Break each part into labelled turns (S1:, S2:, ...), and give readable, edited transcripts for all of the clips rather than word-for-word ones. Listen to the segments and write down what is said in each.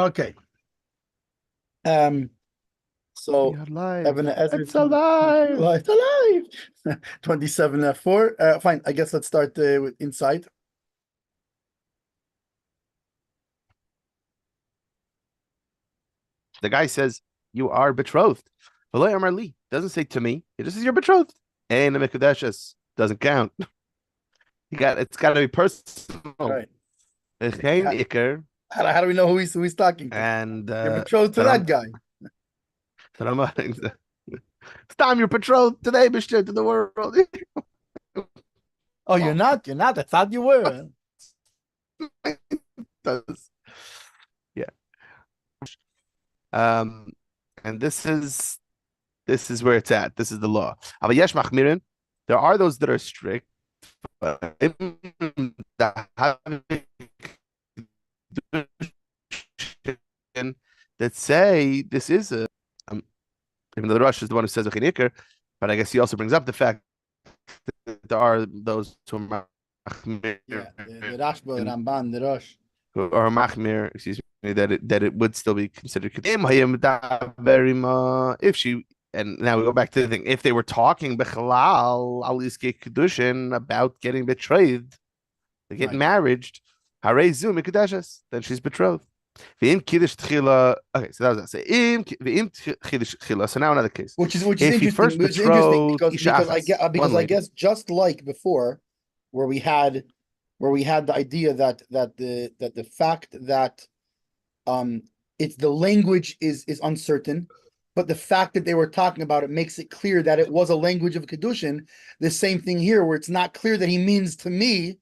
S1: Okay. So Ehven Haezer,
S2: It's alive.
S1: It's alive. 27-4. Fine. I guess let's start with inside.
S2: The guy says, "You are betrothed." V'lo amar li. Doesn't say to me. It just says you're betrothed. And the Mekudeshes doesn't count. It's got to be personal.
S1: Right.
S2: Iker.
S1: How do we know who he's talking to?
S2: And
S1: you're betrothed to that guy.
S2: It's time you're betrothed today, Mr. to the world.
S1: Oh, you're not. You're not. I thought you were.
S2: Yeah. And this is where it's at. This is the law. There are those that are strict, but that say this is a even though the Rush is the one who says a chinikr, but I guess he also brings up the fact that there are those who are
S1: machmir, the Rashba, Ramban, the Rush,
S2: or machmir, excuse me, that it would still be considered if she. And now we go back to the thing. If they were talking bechalal Kiddushin about getting betrothed, they get married, then she's betrothed. Okay, so that was that. So now another case,
S1: which is interesting. Because I guess just like before, where we had the idea that the fact that it's the language is uncertain, but the fact that they were talking about it makes it clear that it was a language of Kiddushin. The same thing here, where it's not clear that he means to me.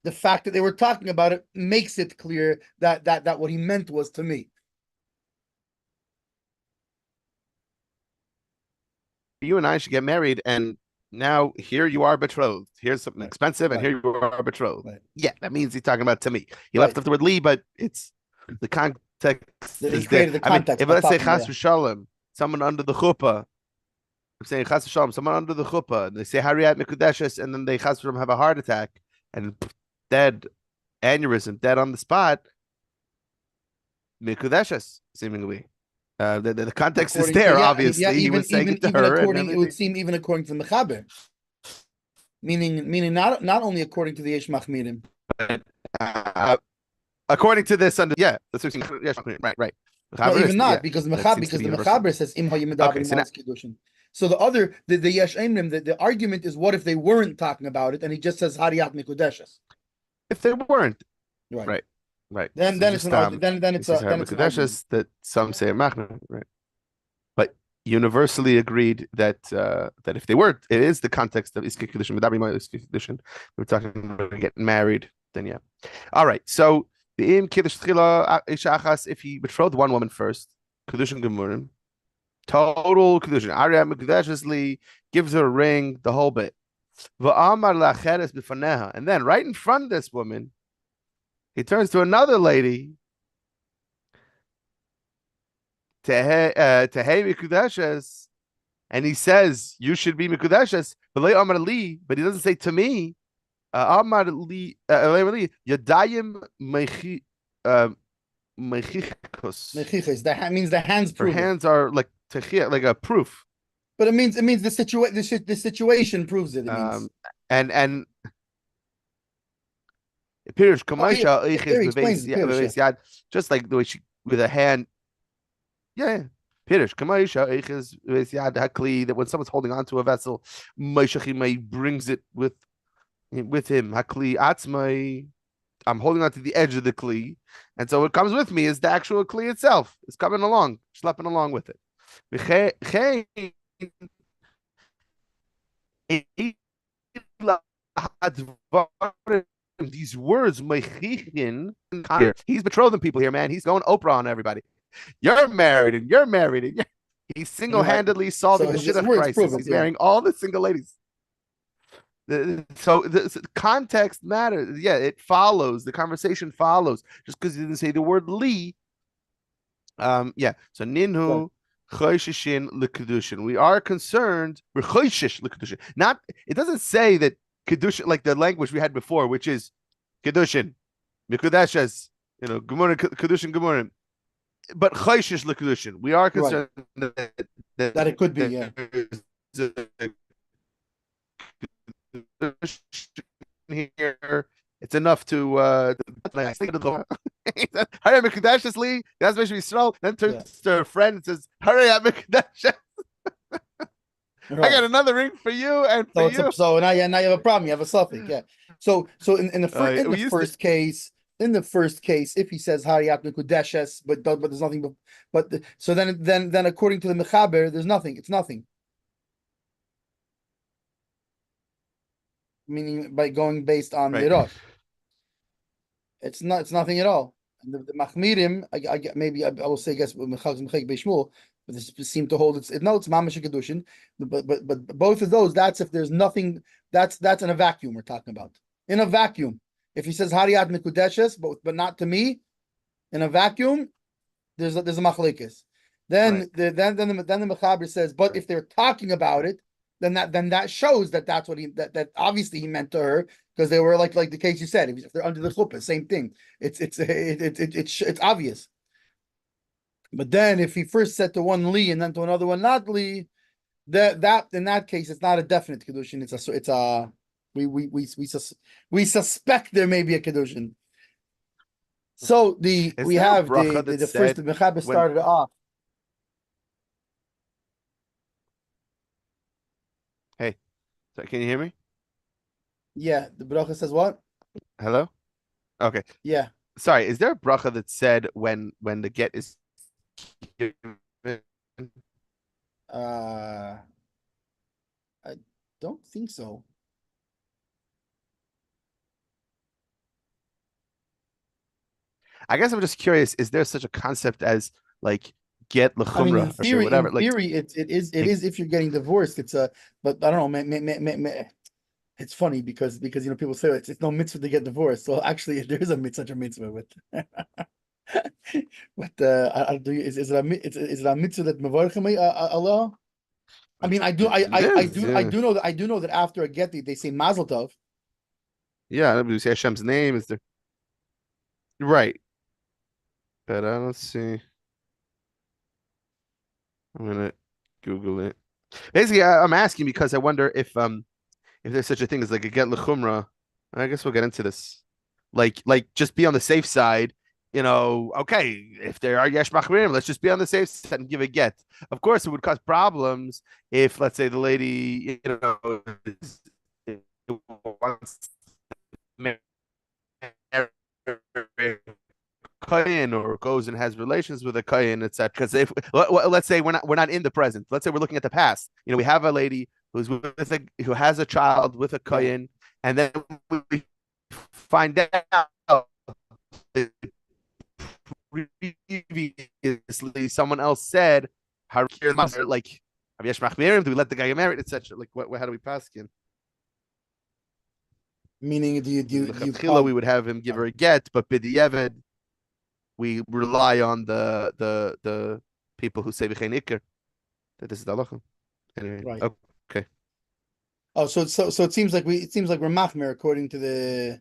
S1: The fact that they were talking about it makes it clear that what he meant was to me.
S2: You and I should get married, and now here you are betrothed. Here's something expensive, and here you are betrothed. Right. Yeah, that means he's talking about to me. He left off the word li, but it's the context. Is there.
S1: The context.
S2: If let's say chas v'shalom, someone under the chuppah, I'm saying chas v'shalom, someone under the chuppah, and they say hariyat mikudeshes, and then they chas v'shalom have a heart attack and dead aneurysm, dead on the spot. Mikudeshes, seemingly. The context is there, obviously. He was saying it to her.
S1: It would seem even according to the Mechaber. Meaning not only according to the Yesh Machmirim.
S2: According to this, that's right.
S1: No, even not, because the Mechaber says Im Kiddushin. So the Yesh Emrim, the argument is, what if they weren't talking about it, and he just says Hariyat Mikudeshes?
S2: If they weren't, right.
S1: Then it's an argument. Then it's
S2: that some say machmir, right? But universally agreed that if they were, it is the context of iskei Kiddushin. Kiddushin. We're talking about getting married. Then yeah. All right. So the im kiddush tchila ishachas, if he betrothed one woman first, Kiddushin gemurim, total Kiddushin. Arya mikudeshesli gives her a ring, the whole bit. Va'amar lacheres b'faneha, and then right in front of this woman, he turns to another lady. Tehei mikudeshes, and he says, "You should be mikudeshes." But he doesn't say to me. Amar li yadayim mechichos.
S1: That means the hands.
S2: Her hands are like a proof.
S1: But it means the situation proves it.
S2: And just like the way she with a hand. Yeah. Pirish that when someone's holding onto a vessel, Moshe brings it with him. Hakli atzmai. I'm holding onto the edge of the kli, and so what comes with me is the actual kli itself. It's coming along, schlepping along with it. These words, he's betrothing people here, man. He's going Oprah on everybody. You're married, and you're married, and he's single-handedly solving the shit of crisis. He's marrying all the single ladies. So the context matters. Yeah, it follows. The conversation follows. Just because he didn't say the word li. Yeah. So ninhu choishishin l'kedushin. We are concerned. We're choishish l'kedushin. Not. It doesn't say that kedushin like the language we had before, which is kedushin, mikudeshes. Gemurim kedushin gemurim. but chayshish l'kedushin. We are concerned
S1: that it could be, yeah.
S2: Here, it's enough to I think hurry Mikdashesli, that's basically slow, then turns to a friend and says, hurry up Mikdash. I got another ring for you and for you.
S1: So now you have a problem, you have a suffix, yeah. So in the first case, if he says Hariyat Mikudeshes, but there's nothing so then according to the Mechaber, there's nothing, it's nothing. Meaning by going based on the Rosh. It's nothing at all. And the Machmirim, I will say, I guess, but this seem to hold it's Mamash Kiddushin, but both of those, that's if there's nothing, that's in a vacuum we're talking about. In a vacuum. If he says Hariyat Mikudeshes, but not to me, in a vacuum, there's a machlekes. Then the Mechaber says, but if they're talking about it, then that shows that's what that obviously he meant to her, because they were like the case you said, if they're under the chuppah, same thing. It's obvious. But then if he first said to one li and then to another one not li, that in that case it's not a definite kiddushin. We suspect there may be a kiddushin. So we have the first Mechaber started off.
S2: Hey, so can you hear me?
S1: Yeah, the bracha says what?
S2: Hello? Okay.
S1: Yeah.
S2: Sorry, is there a bracha that said when the get is given?
S1: I don't think so.
S2: I guess I'm just curious, is there such a concept as like get l'chumra,
S1: I mean, in theory,
S2: or whatever?
S1: In theory, it is if you're getting divorced. It's but I don't know. It's funny because people say it's no mitzvah to get divorced. So actually, there is such a mitzvah with. But is it a mitzvah that mevarchim Allah? I mean, I do know that after a get they say Mazel Tov.
S2: Yeah, we say Hashem's name is there. Right. But I don't see. I'm gonna Google it. Basically, I'm asking because I wonder if there's such a thing as like a get l'chumra. I guess we'll get into this. Like just be on the safe side. Okay, if there are yesh machmirim, let's just be on the safe side and give a get. Of course, it would cause problems if, let's say, the lady, wants Kayin or goes and has relations with a Kayin, etc. Because if let's say we're not in the present, let's say we're looking at the past. We have a lady who has a child with a Kayin, and then we find out previously someone else said, "How like do we let the guy get married, etc." Like how do we pass again?
S1: Meaning,
S2: we would have him give her a get, but b'diavad we rely on the people who say v'chein ikar that this is the halacha. Anyway,
S1: right?
S2: Okay.
S1: Oh, so it seems like we're machmir according to the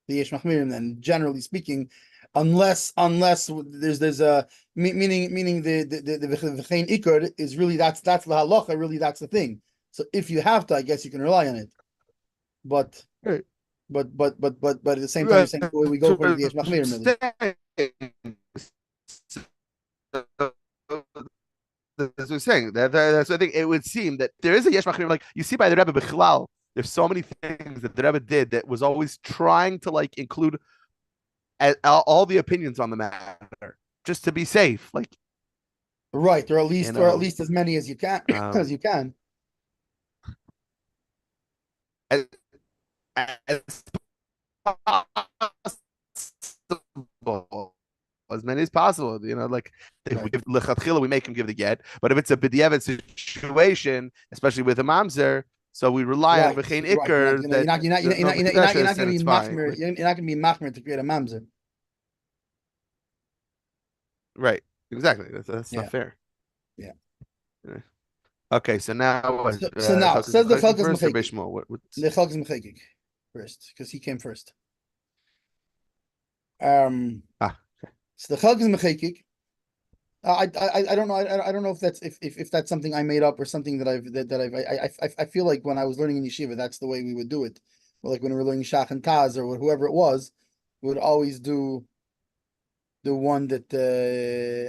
S1: yesh machmirim. Then, generally speaking, unless there's a meaning the v'chein ikar is really that's the halacha. Really, that's the thing. So if you have to, I guess you can rely on it. But.
S2: Right.
S1: But at the same time, you're saying we go for the yesh machmirim.
S2: That's what I'm saying. That's what I think. It would seem that there is a yesh machmirim. Like you see by the Rebbe Bichlal, there's so many things that the Rebbe did that was always trying to include all the opinions on the matter, just to be safe.
S1: Right, or at least as many as you can, as you can.
S2: As many as possible, if we give lechatchila, we make him give the get. But if it's a b'diavad situation, especially with a mamzer, so we rely on v'chein ikar.
S1: You're not going to be machmir. You're not going to be machmir to create a mamzer.
S2: Right. Exactly. That's not fair.
S1: Yeah.
S2: Okay. So now,
S1: so now says the Hilchos mechekik. The Hilchos mechekik first, because he came first.
S2: Okay.
S1: So the Hilchos mechekik I don't know. I don't know if that's something I made up or something I feel like when I was learning in yeshiva, that's the way we would do it. Or like when we were learning Shach and Taz or whoever it was, we would always do the one that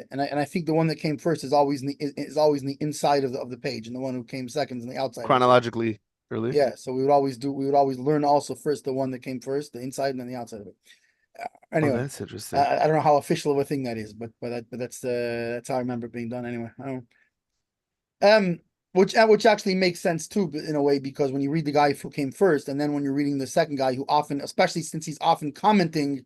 S1: and I think the one that came first is always in the inside of the page, and the one who came second is in the outside.
S2: Chronologically early.
S1: Yeah, so we would always learn also first the one that came first, the inside, and then the outside of it. Anyway,
S2: that's interesting.
S1: I don't know how official of a thing that is, but that's how I remember it being done. Anyway, I don't. Which actually makes sense too, in a way, because when you read the guy who came first, and then when you're reading the second guy who often, especially since he's often commenting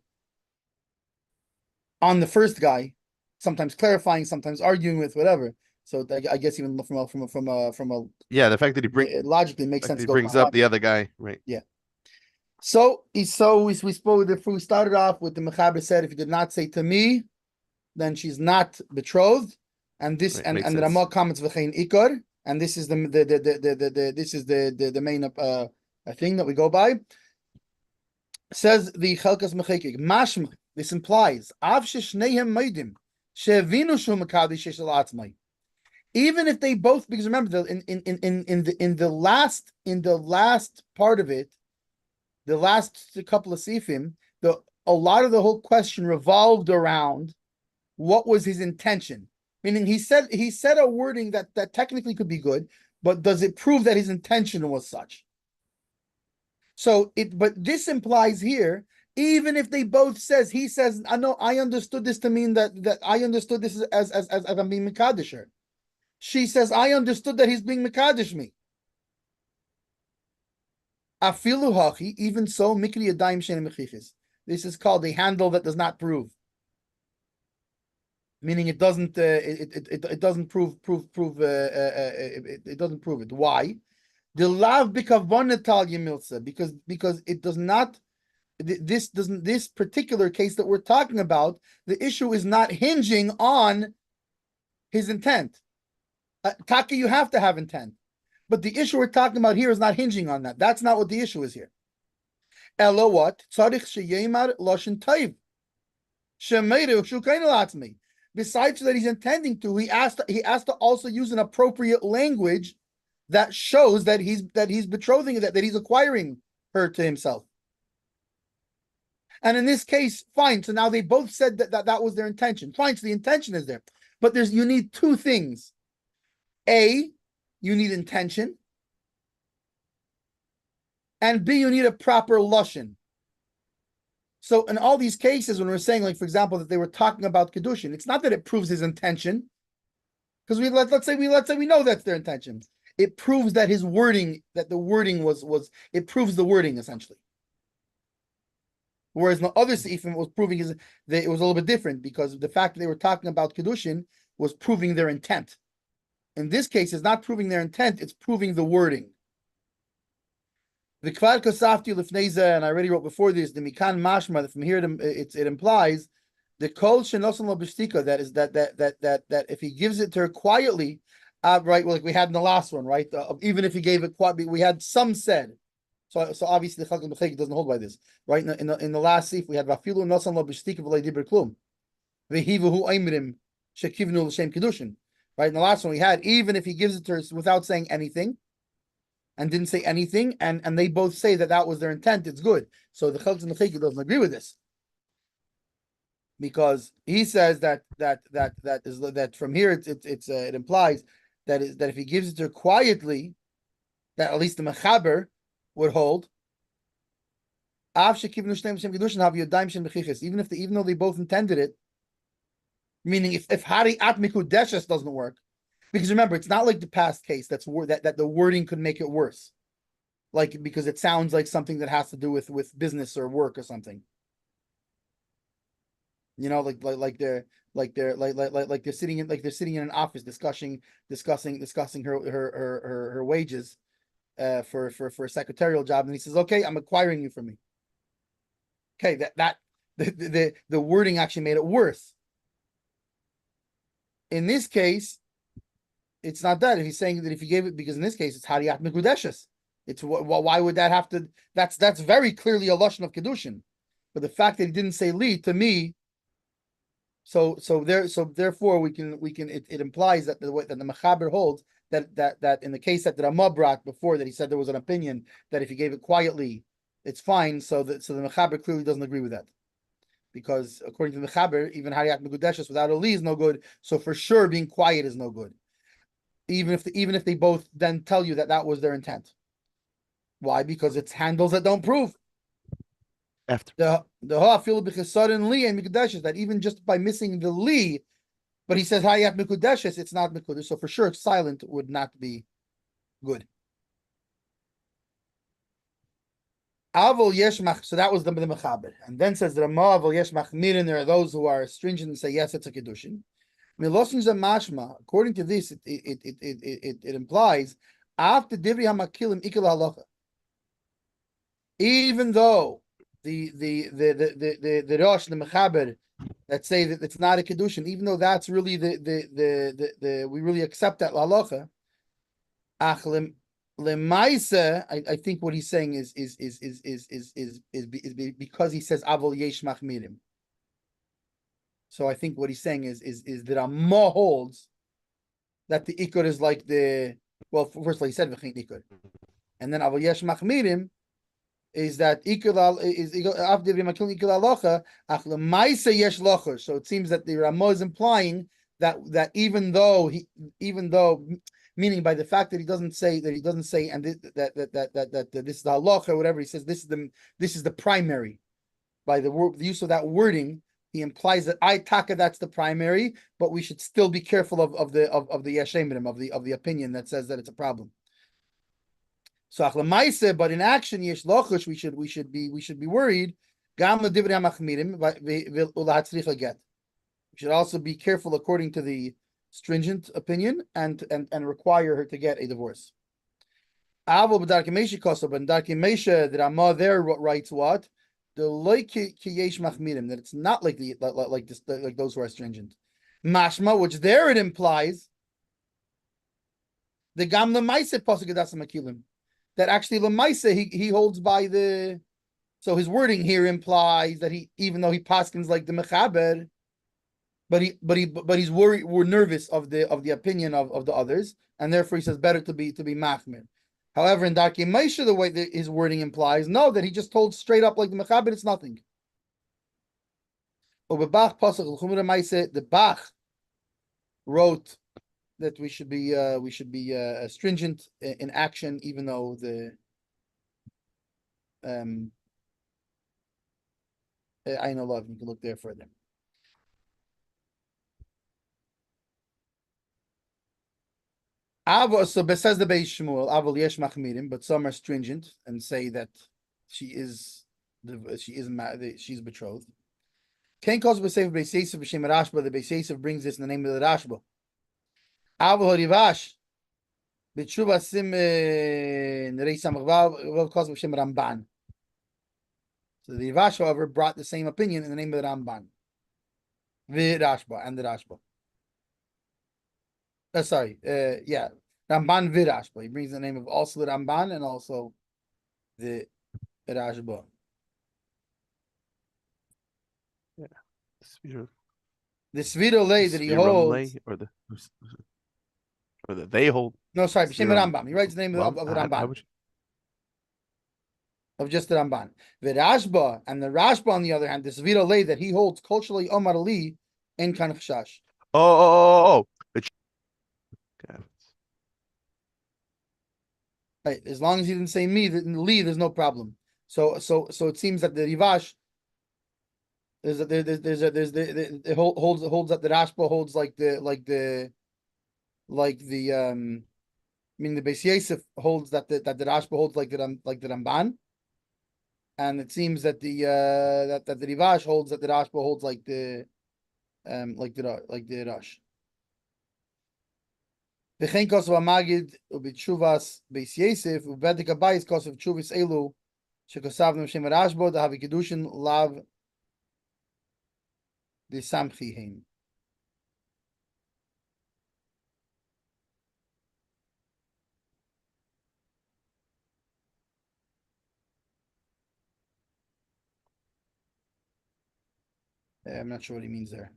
S1: on the first guy, sometimes clarifying, sometimes arguing with whatever. So I guess even from a
S2: yeah, the fact that
S1: it logically makes sense.
S2: He brings up the other guy, right?
S1: Yeah. So we started off with the Mechaber said, if you did not say to me, then she's not betrothed, and this and the Ramah comments v'chein ikar, and this is the main thing that we go by. Says the Chelkas Mechekik, mashma. This implies av sheshnehem meidim shevinu shu mekadosh shel atzmai. Even if they both, because remember in the last part of it, the last couple of sifim, a lot of the whole question revolved around what was his intention. Meaning he said a wording that technically could be good, but does it prove that his intention was such? But this implies here, even if they both he says, I know I understood this to mean that I understood this as I'm being Mekadisher. She says, I understood that he's being Mekadish me. Afilu hachi, even so, mikri yadayim she'en mechichis. This is called a handle that does not prove. Meaning it doesn't it doesn't prove it doesn't prove it. Why? The lav bikavonatal yemilsa, because it does not. This particular case that we're talking about, the issue is not hinging on his intent. Taka, you have to have intent. But the issue we're talking about here is not hinging on that. That's not what the issue is here. Elo what? Tzarich sheyemar loshen taiv. Shemeiru shukain alatzmi. Besides that he's intending to, he has to also use an appropriate language that shows that he's betrothing, that he's acquiring her to himself. And in this case, fine. So now they both said that was their intention. Fine, so the intention is there. But you need two things. A, you need intention. And B, you need a proper lashon. So in all these cases, when we're saying, like, for example, that they were talking about Kiddushin, it's not that it proves his intention. Because let's say we know that's their intention. It proves that his wording, that the wording was it proves the wording essentially. Whereas the other seifim was proving it was a little bit different, because the fact that they were talking about Kiddushin was proving their intent. In this case, it's not proving their intent, it's proving the wording. The kvar kasafti lifneza, and I already wrote before this, the mikan mashma, that from here it implies the kol shenosan lo b'shtika, that is that if he gives it to her quietly, right, like we had in the last one, right? Even if he gave it quietly, we had some said. So obviously the Chalkan B'chek doesn't hold by this, right? In the last sif we had vafilu nosan lo b'shtika v'lei diber klum, v'hivuhu aimrim shekivnu l'shem Kiddushin. Right, in the last one we had, even if he gives it to her without saying anything, and didn't say anything, and they both say that was their intent, it's good. So the Chalkan B'chek doesn't agree with this, because he says that from here it implies that if he gives it to her quietly, that at least the Mechaber would hold. Even though they both intended it, meaning if Hari at Mikudeshes doesn't work, because remember, it's not like the past case that the wording could make it worse, like, because it sounds like something that has to do with business or work or something. You know, like they're sitting in an office discussing her wages for a secretarial job, and he says, okay, I'm acquiring you from me. Okay, the wording actually made it worse. In this case, it's not that. If he's saying that if he gave it, because in this case it's Hariyat Mekudeshes. It's why would that have to? That's very clearly a lashon of Kiddushin. But the fact that he didn't say li, to me, So therefore we can it implies that the way that the Mechaber holds that in the case that the Ramah brought before, that he said there was an opinion that if you gave it quietly, it's fine. So the Mechaber clearly doesn't agree with that, because according to the Mechaber, even Hariyat Megudeshes without Oli is no good. So for sure, being quiet is no good, even if they both then tell you that was their intent. Why? Because it's handles that don't prove.
S2: After
S1: The ha'afilu b'chesarin li and mikudeshes, that even just by missing the li, but he says hayat mikudeshes, it's not mikudesh. So for sure, silent would not be good. Avol yesh mach. So that was the mechaber, and then says the Ramah avol yesh machmirin. There are those who are stringent and say yes, it's a kiddushin. Miloshin mashma. According to this, it implies after divri hamakilim ikil halacha. Even though the Rosh, the Mechaber, that say that it's not a Kiddushin, even though that's really the we really accept that halacha. I think what he's saying is because he says Avol Yesh Machmirim. So I think what he's saying is that Ramah holds that the Ikur is like the, well, first of all he said V'chein Ikur, and then Avol Yesh Machmirim is that Ikur is after Makil Ikur Alocha Ach Lemaisa Yesh Locher. So it seems that the Ramah is implying that even though meaning by the fact that he doesn't say and that this is the halacha or whatever, he says this is the primary. By the use of that wording, he implies that taka that's the primary, but we should still be careful of the yeshemim, of the opinion that says that it's a problem. So achlamaisa, but in action yesh lochush, we should be worried. Gam l'divrei hamachmirim v'ulahatzricha get. We should also be careful according to the stringent opinion and require her to get a divorce. Avol b'darkei Meisha koso, but in darkei Meisha, the Ramah there writes what? The loy ki yesh machmirim, that it's not like those who are stringent. Mashma, which there it implies the gam l'maisa pasuk edas makilim, that actually l'maisa he holds by the. So his wording here implies that he, even though he paskins like the mechaber, but he's worried. We're nervous of the opinion of the others, and therefore he says better to be machmir. However, in darkei Meisha, the way that his wording implies, no, that he just told straight up like the mechaber, it's nothing. The Bach wrote that we should be stringent in action, even though the I know love. You can look there further. So besides the Beis Shmuel, Avol Yesh Machmirim, but some are stringent and say that she's betrothed. Ken calls Beseif Beis Yosef b'Shem Rashba. The Beis Yosef brings this in the name of the Rashba. Avol Harivash b'Tshuva Sim Nerei Samachvav calls b'Shem Ramban. So the Rivash, however, brought the same opinion in the name of the Ramban. V'Rashba and the Rashba. Ramban v'Rashba. He brings the name of also the Ramban and also the Rashba.
S2: Yeah.
S1: The Svira lay that he holds,
S2: or that they hold.
S1: No, sorry, B'Shem Rambam. He writes the name of the Ramban. Of just the Ramban. The Rashba, and the Rashba on the other hand, the Svira lay that he holds culturally Omar Ali in Kan Chashash.
S2: Oh.
S1: Right. As long as he didn't say me, Li, there's no problem. So it seems that the Rivash holds that the Rashba holds like the meaning the Beis Yosef holds that the Rashba holds like the Ramban, and it seems that the Rivash holds that the Rashba holds like the Rosh. V'chein kosav Amagid u'b'tshuvas Beis Yosef u'bedek Abayis kosav tshuvas elu shekosavnu B'Shem Rashba dahavi Kiddushin lav d'samchiheim. I'm not sure what he means there.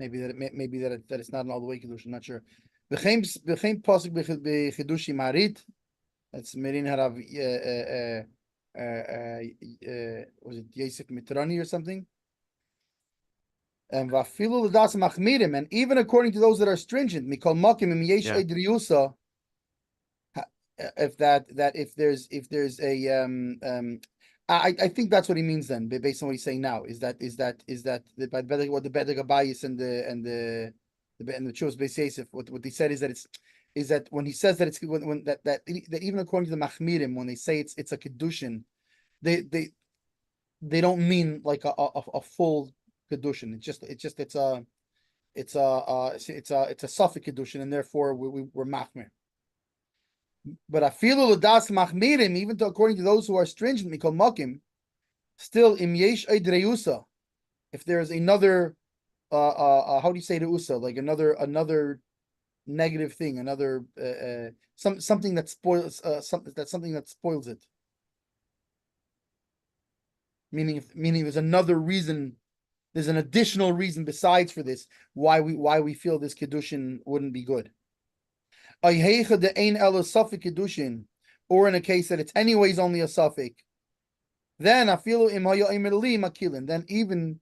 S1: Maybe that it's not an all the way Kiddushin. I'm not sure. V'chein pasuk b'chidushi marit. That's Merin Harav. Was it Yosef Mitrani or something? And vafilu l'das machmirim, and even according to those that are stringent, mikol makim im yesh idriyusa. If there's a I think that's what he means then, based on what he's saying now. Is that what the Bedek Abayis and the Chuvas Beis Yosef, what they said is that when he says that it's when that even according to the Machmirim, when they say it's a Kiddushin, they don't mean like a full Kiddushin. It's a suffix Kiddushin, and therefore we're Machmir. But afilu l'das machmirim, even according to those who are stringent, mikol makim, still im yesh idreusa. If there is another, how do you say the usa? Like another negative thing, another something that spoils something that spoils it. Meaning there's another reason, there's an additional reason besides for this why we feel this Kiddushin wouldn't be good. Or in a case that it's anyways only a suffix, then then even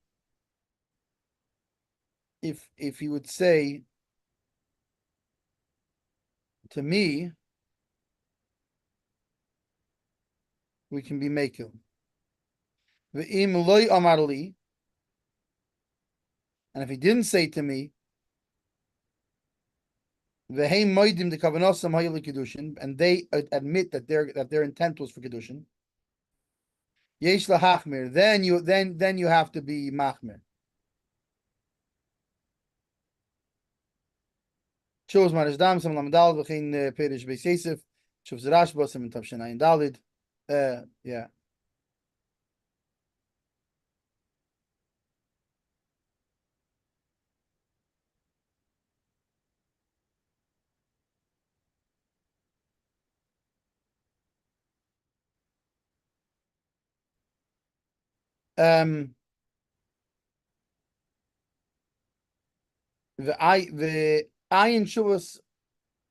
S1: if he would say to me, we can be makil. And if he didn't say to me, and they admit that their intent was for Kiddushin, yesh lahachmir, then you have to be machmir. Shows Marishdam Sam Lamdal v'chein Perish Beis Yosef Shows Rashba Sam Tavshin Dalid. Yeah. The ayin shuvas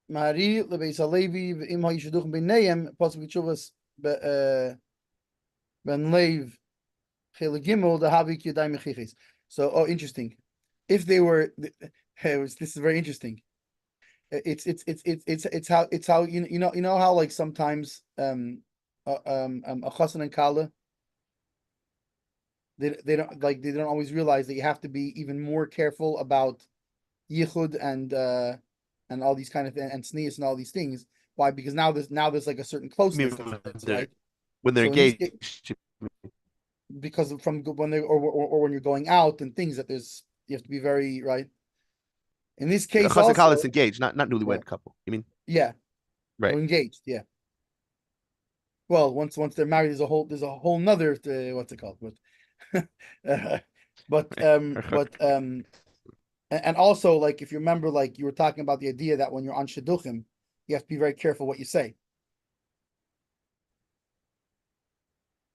S1: Mari lebeis Alevi v'im ha'yishaduchim b'neihem possibly shuvas ben leiv chelegimel the havik yadai mechiches. So interesting. If they were, this is very interesting. It's how you know how like sometimes a chassan and kala, they don't always realize that you have to be even more careful about yichud and all these kind of and sneas and all these things. Why? Because now there's like a certain closeness, right?
S2: When they're engaged,
S1: because from when they or when you're going out and things that you have to be very right. In this case,
S2: the chassan is engaged, not newlywed couple. You mean?
S1: Yeah,
S2: right.
S1: They're engaged. Yeah. Well, once they're married, there's a whole nother what's it called? And also, like, if you remember, like, you were talking about the idea that when you're on shidduchim, you have to be very careful what you say.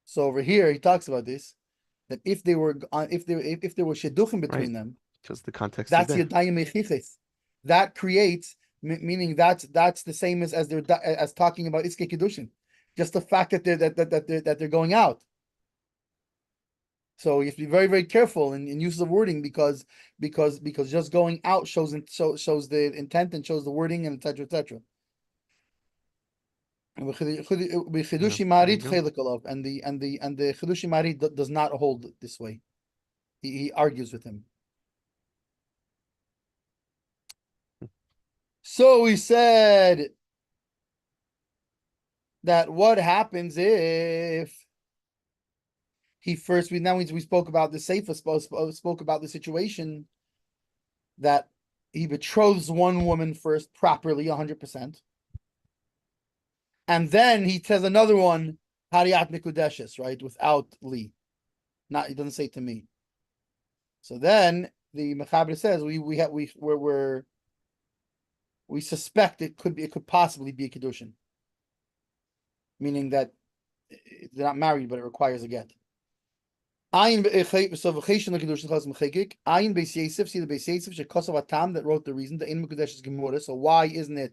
S1: So over here, he talks about this, that if there were shidduchim between them,
S2: because the context
S1: that's yadayim mechiches. That creates, meaning that's the same as they're as talking about iske kiddushin. Just the fact that they're going out. So you have to be very, very careful in use of wording because just going out shows the intent and shows the wording and etc. etc. And the Chidushi Marit does not hold this way. He argues with him. So he said that what happens if we spoke about the Sefer, spoke about the situation that he betroths one woman first properly 100%. And then he says another one, Hariyat Mikudeshes, right? Without Li. He doesn't say to me. So then the Mechaber says we suspect it could possibly be a Kiddushin. Meaning that they're not married, but it requires a get. Ayin so v'cheishin l'kedushin chas mechekik. Ayin beis Yosef, see the beis Yosef shekosav atam that wrote the reason the in mekudesh is gemura. So why isn't it?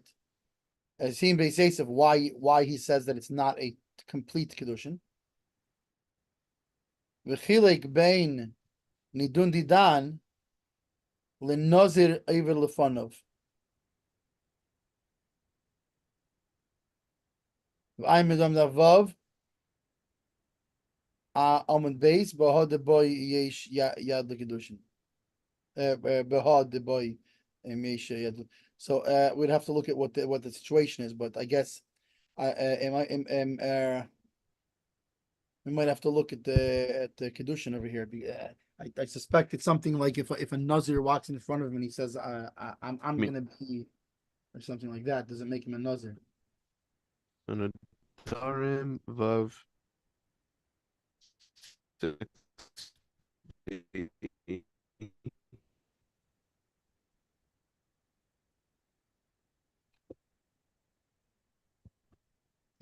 S1: Seeing beis Yosef, why he says that it's not a complete kedushin? V'chilek bein nidun didan l'nozir eiver lefanov. V'ayin medam davav. Amud beis bahad the boy yesh yad l'kedushin. Bahad the boy yesh yad. So we'd have to look at what the situation is, but I guess we might have to look at the Kiddushin over here. I suspect it's something like if a Nazir walks in front of him and he says I'm gonna be, or something like that, does it make him a Nazir?
S2: Tarim vav.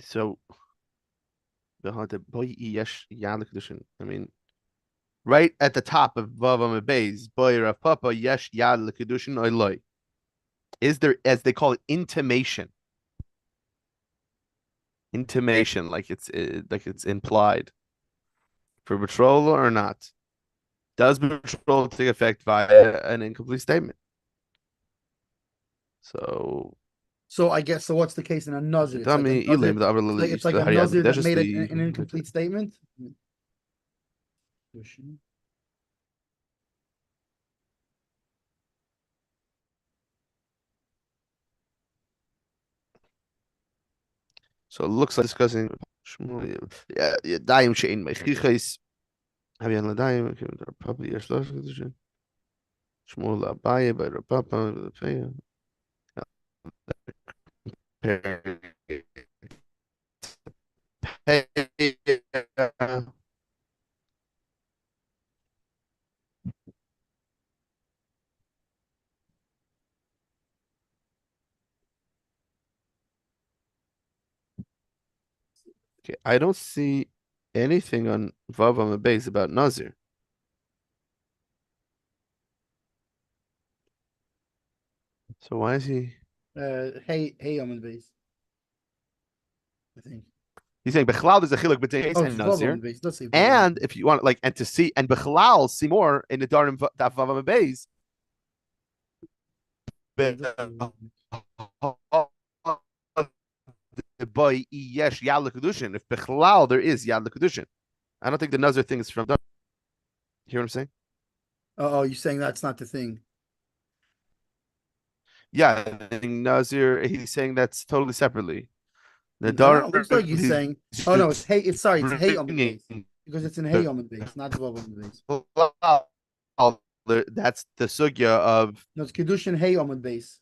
S2: So I mean, right at the top of Vav Amud Beis, Boy Rav Papa Yesh Yad L'Kedushin Oiloi. Is there, as they call it, intimation? Intimation, like it's implied for betrothal or not? Does betrothal take effect via an incomplete statement?
S1: So I guess, so what's the case in a Nazir? It's like a Nazir that made an incomplete statement.
S2: So it looks like discussing Daim Shein Mechichais. Have you on Daim? Probably your Shmuel Abaye by Rapapa. Okay, I don't see anything on Vav Amud Beis about Nazir. So why is he?
S1: Hey, Amud Beis. I think
S2: He's saying Bechlal is a chiluk between Case and Nazir. And if you want, like, and to see, and Bechlal see more in the Darim Vav Amud Beis. Boy, yesh Yad L'Kedushin. If Bechlal there is Yad L'Kedushin. I don't think the Nazir thing is from Darim. Hear what I'm saying?
S1: Oh, you're saying that's not the thing.
S2: Yeah, I think Nazir, he's saying that's totally separately. The
S1: No, it looks like he's saying, oh no, it's hey Amud Beis, because it's in hey Amud Beis, not Vav Amud
S2: Beis. That's the sugya of.
S1: No, it's Kiddushin hey Amud Beis.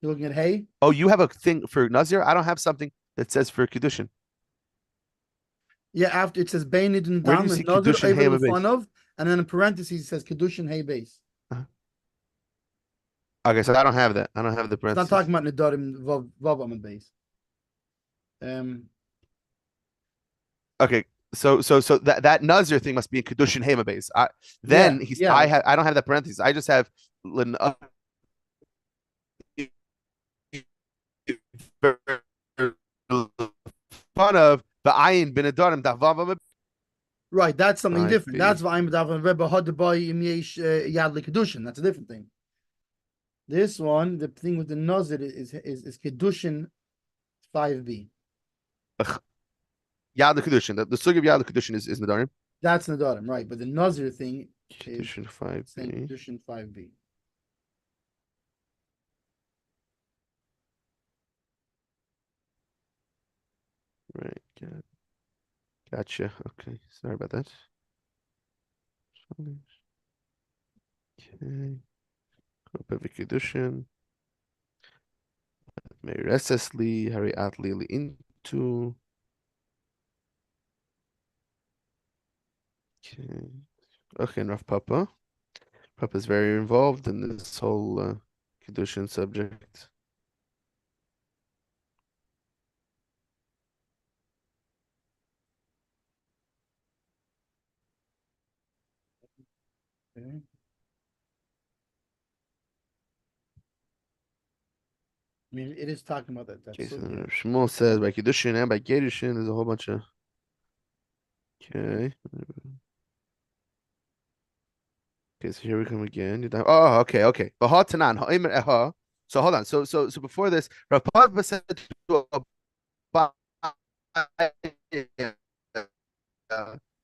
S1: You're looking at hey.
S2: Oh, you have a thing for Nazir? I don't have something that says for Kiddushin.
S1: Yeah, after it says Bein Nidun
S2: Where do you see Kiddushin hey Amud Beis?
S1: And then in parentheses it says Kiddushin hey Beis.
S2: Okay, so I don't have that. I don't have the parentheses.
S1: It's not talking about Nedarim Vav Amud Beis.
S2: Okay, so that Nazir thing must be in Kiddushin hey Amud Beis. Then I don't have that parentheses. I just have fun of the ayin bin adarim davav.
S1: Right, that's something different. That's v'ayin b'davar Rebbe had the boy im yesh yad l'kedushin. That's a different thing. This one, the thing with the Nazir is Kiddushin 5b.
S2: Yad l'kedushin. The sugya of Yad l'kedushin is Nadarim.
S1: That's Nadarim, right? But the Nazir thing
S2: Kiddushin 5b.
S1: Kiddushin 5b.
S2: Right. Gotcha. Okay. Sorry about that. Okay. Kiddushin. Meresesli Harry Atli into. Okay, and Rav Papa. Papa is very involved in this whole Kiddushin subject.
S1: mean, it is talking about that.
S2: Okay, so Shmuel says by Kiddushin and by Kiddushin, there's a whole bunch of. Okay. Okay, so here we come again. Oh, okay. So hold on. So before this, Rav Papa said to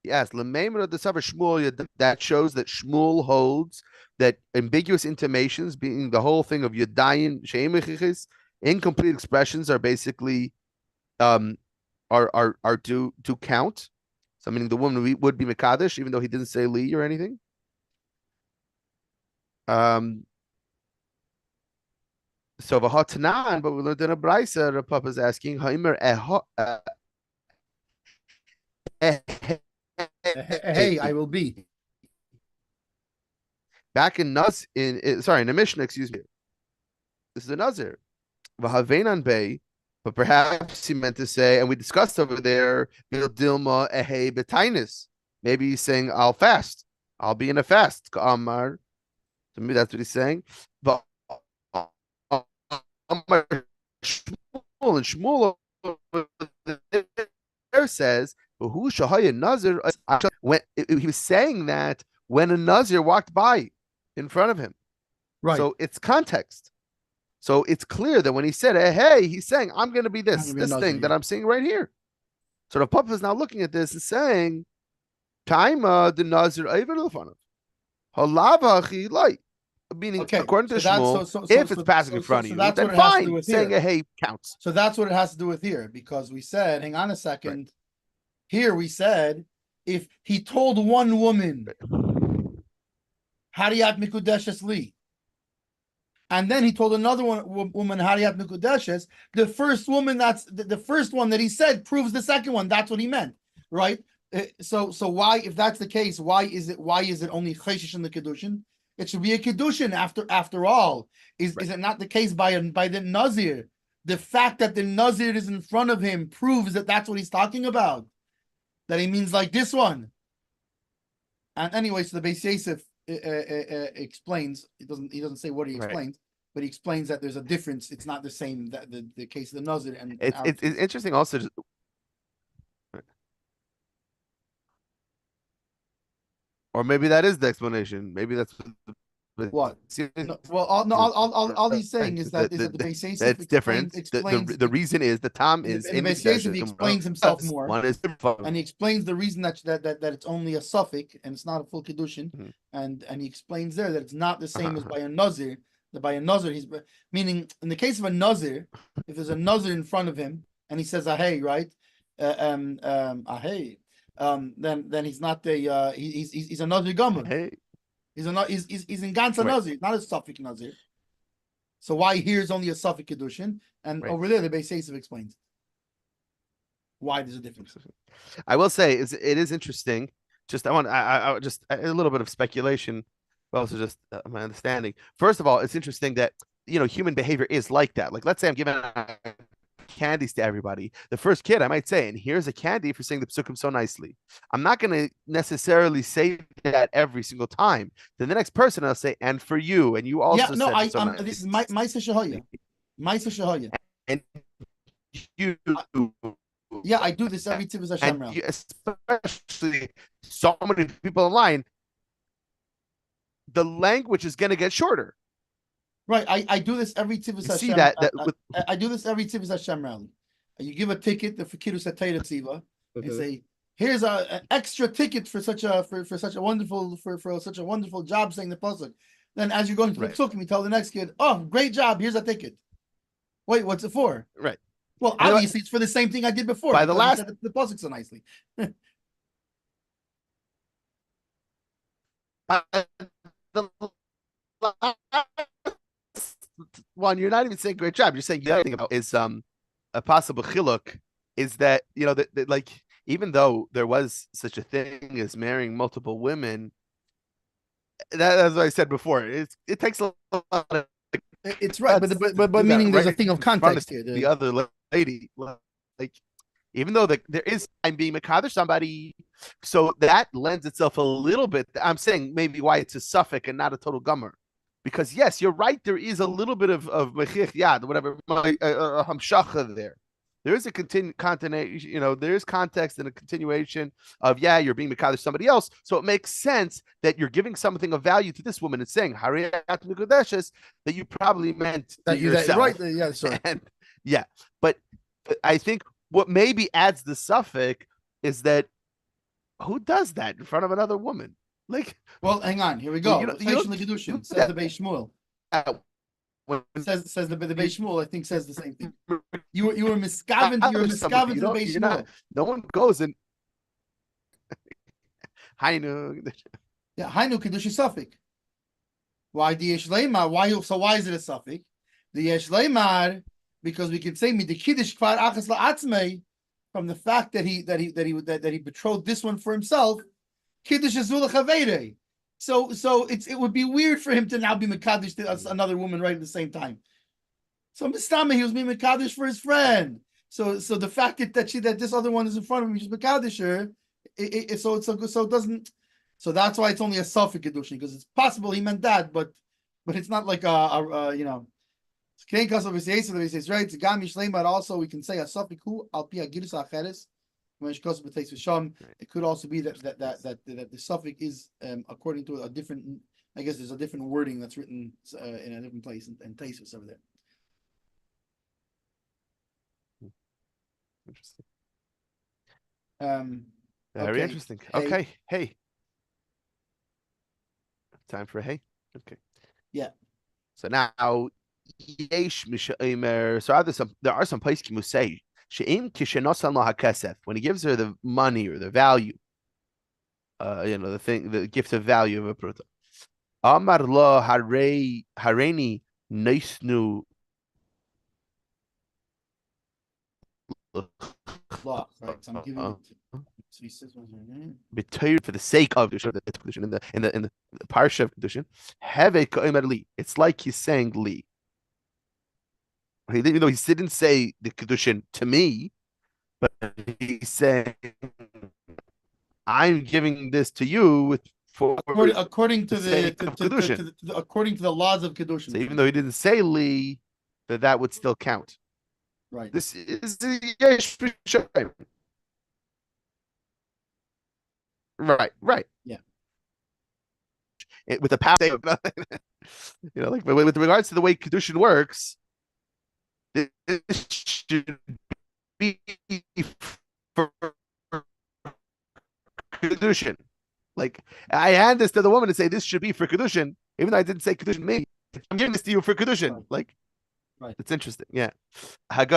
S2: yes, that shows that Shmuel holds that ambiguous intimations, being the whole thing of Yadayin, incomplete expressions are basically are to count. So meaning the woman would be Mekadesh, even though he didn't say Li or anything. So v'hatanan, but we learned in a brisa. Rav Papa is asking, Haezer
S1: hey, I will be
S2: back in Naz in the Mishnah. Excuse me. This is a Nazir. V'havenan Bay, but perhaps he meant to say, and we discussed over there, Dilma ehe betainis. Maybe he's saying, I'll fast. I'll be in a fast. Amar. To me, that's what he's saying. But Shmuel there says, who shahaya Nazir? When he was saying that when a Nazir walked by in front of him.
S1: Right.
S2: So it's context. So it's clear that when he said, hey, he's saying, I'm going to be this thing that I'm seeing right here. So the Papa is now looking at this and saying, Taima the Nazir Ehven lefanov. Halava light. Meaning, according to Shmuel, if it's passing in front of you, then fine, saying a hey counts.
S1: So that's what it has to do with here, because we said, hang on a second, right. Here we said, if he told one woman, Hariyat Mikudeshes Li, and then he told another woman, Hariyat Mikudeshes, the first woman, that's the first one that he said proves the second one. That's what he meant, right? So why, if that's the case, why is it only Cheshish in the Kiddushin? It should be a Kiddushin after all. Is it not the case by the Nazir? The fact that the Nazir is in front of him proves that that's what he's talking about. That he means like this one. And anyway, so the Beis Yosef explains. He doesn't say what he explains, but he explains that there's a difference. It's not the same that the case of the Nazir and
S2: it's interesting also. Or maybe that is the explanation. Maybe that's
S1: what. No, well, all he's saying is that the Beis Yosef
S2: that's different. The reason is the Tom is
S1: in the Beis Yosef he explains himself more, and he explains the reason that it's only a suffix and it's not a full Kiddushin, and he explains there that it's not the same as by a Nazir. That by a Nazir he's meaning in the case of a Nazir, if there's a Nazir in front of him and he says ahei, right, ahei. Then he's not the he's a Nazir Gomer.
S2: Hey.
S1: He's in Gansa Nazir, not a Suffolk Nazir. So why here's only a Suffolk Kiddushin, and over there the Beis Yosef explains why there's a difference.
S2: I will say it is interesting. Just I just a little bit of speculation, but also just my understanding. First of all, it's interesting that human behavior is like that. Like let's say I'm giving candies to everybody. The first kid I might say, and here's a candy for saying the psukim so nicely. I'm not going to necessarily say that every single time. Then the next person I'll say, and for you, and you also. Yeah, no,
S1: this is my Shahoya.
S2: And you.
S1: Yeah, I do this every Tivus Hashem round.
S2: Especially so many people online, the language is going to get shorter.
S1: Right, I do this every Tivus Hashem.
S2: See that
S1: I do this every Tivus Hashem rally. You give a ticket for Kiddushin Tziva, and say, "Here's an extra ticket for such a wonderful job saying the pasuk." Then, as you're going through the psukim, you tell the next kid, "Oh, great job! Here's a ticket." Wait, what's it for?
S2: Right.
S1: Well, obviously, it's for the same thing I did before.
S2: By the last,
S1: the pasuk so nicely.
S2: One, you're not even saying great job. You're saying the other thing about is a possible chiluk is that that like even though there was such a thing as marrying multiple women, that's what I said before. It takes a lot of.
S1: It's right, but meaning there's a thing of context here.
S2: The other lady, like even though there is I'm being mekadosh somebody, so that lends itself a little bit. I'm saying maybe why it's a suffix and not a total gummer. because yes, you're right. There is a little bit of mechich yad, whatever, hamshacha there. There is a continuation, there is context and a continuation of, you're being mekadosh somebody else. So it makes sense that you're giving something of value to this woman and saying, Hariyat Mikudeshes, that you probably meant to yourself.
S1: Right. Yeah, sorry.
S2: And but I think what maybe adds the suffix is that who does that in front of another woman? Like,
S1: well, hang on. Here we go. Says the Beis Shmuel. Says the Beis Shmuel. I think says the same thing. You were miskaven. You were miskaven to the Beis Shmuel.
S2: No one goes and Hainu.
S1: Yeah, Hainu Kiddushin suffix. Why the Yesh Leimar? Why is it a suffix? The Yesh Leimar, because we can say the Kiddush kvar achas la'atzmei, from the fact that he betrothed this one for himself. Kiddush azul chavere. So it would be weird for him to now be mekadosh to another woman right at the same time. So Mistama, he was being mekadosh for his friend. So the fact that this other one is in front of him, he's mekadosh her. So it doesn't. So that's why it's only a suffix Kiddushin, because it's possible he meant that, but it's not like Right. Also, we can say a suffix who al pi agirus acheres. It could also be that the suffix is according to a different. I guess there's a different wording that's written in a different place and Taisus over there.
S2: Interesting. Very interesting. Okay. Hey. Time for a hey. Okay.
S1: Yeah.
S2: So now, so there are some places who say when he gives her the money or the value, the gift of value of a pruta. Amar lo hareni neisnu.
S1: Right. So I'm giving
S2: for the sake of Kiddushin in the parsha of Kiddushin, it's like he's saying li. He didn't say the Kiddushin to me, but he's saying I'm giving this to you
S1: according to according to the laws of Kiddushin.
S2: So even though he didn't say li, that would still count.
S1: Right.
S2: This is the Right.
S1: Yeah.
S2: With the power, like with regards to the way Kiddushin works, this should be for Kiddushin. Like, I hand this to the woman and say this should be for Kiddushin, even though I didn't say Kiddushin me. I'm giving this to you for Kiddushin. Like,
S1: right.
S2: It's interesting. Yeah.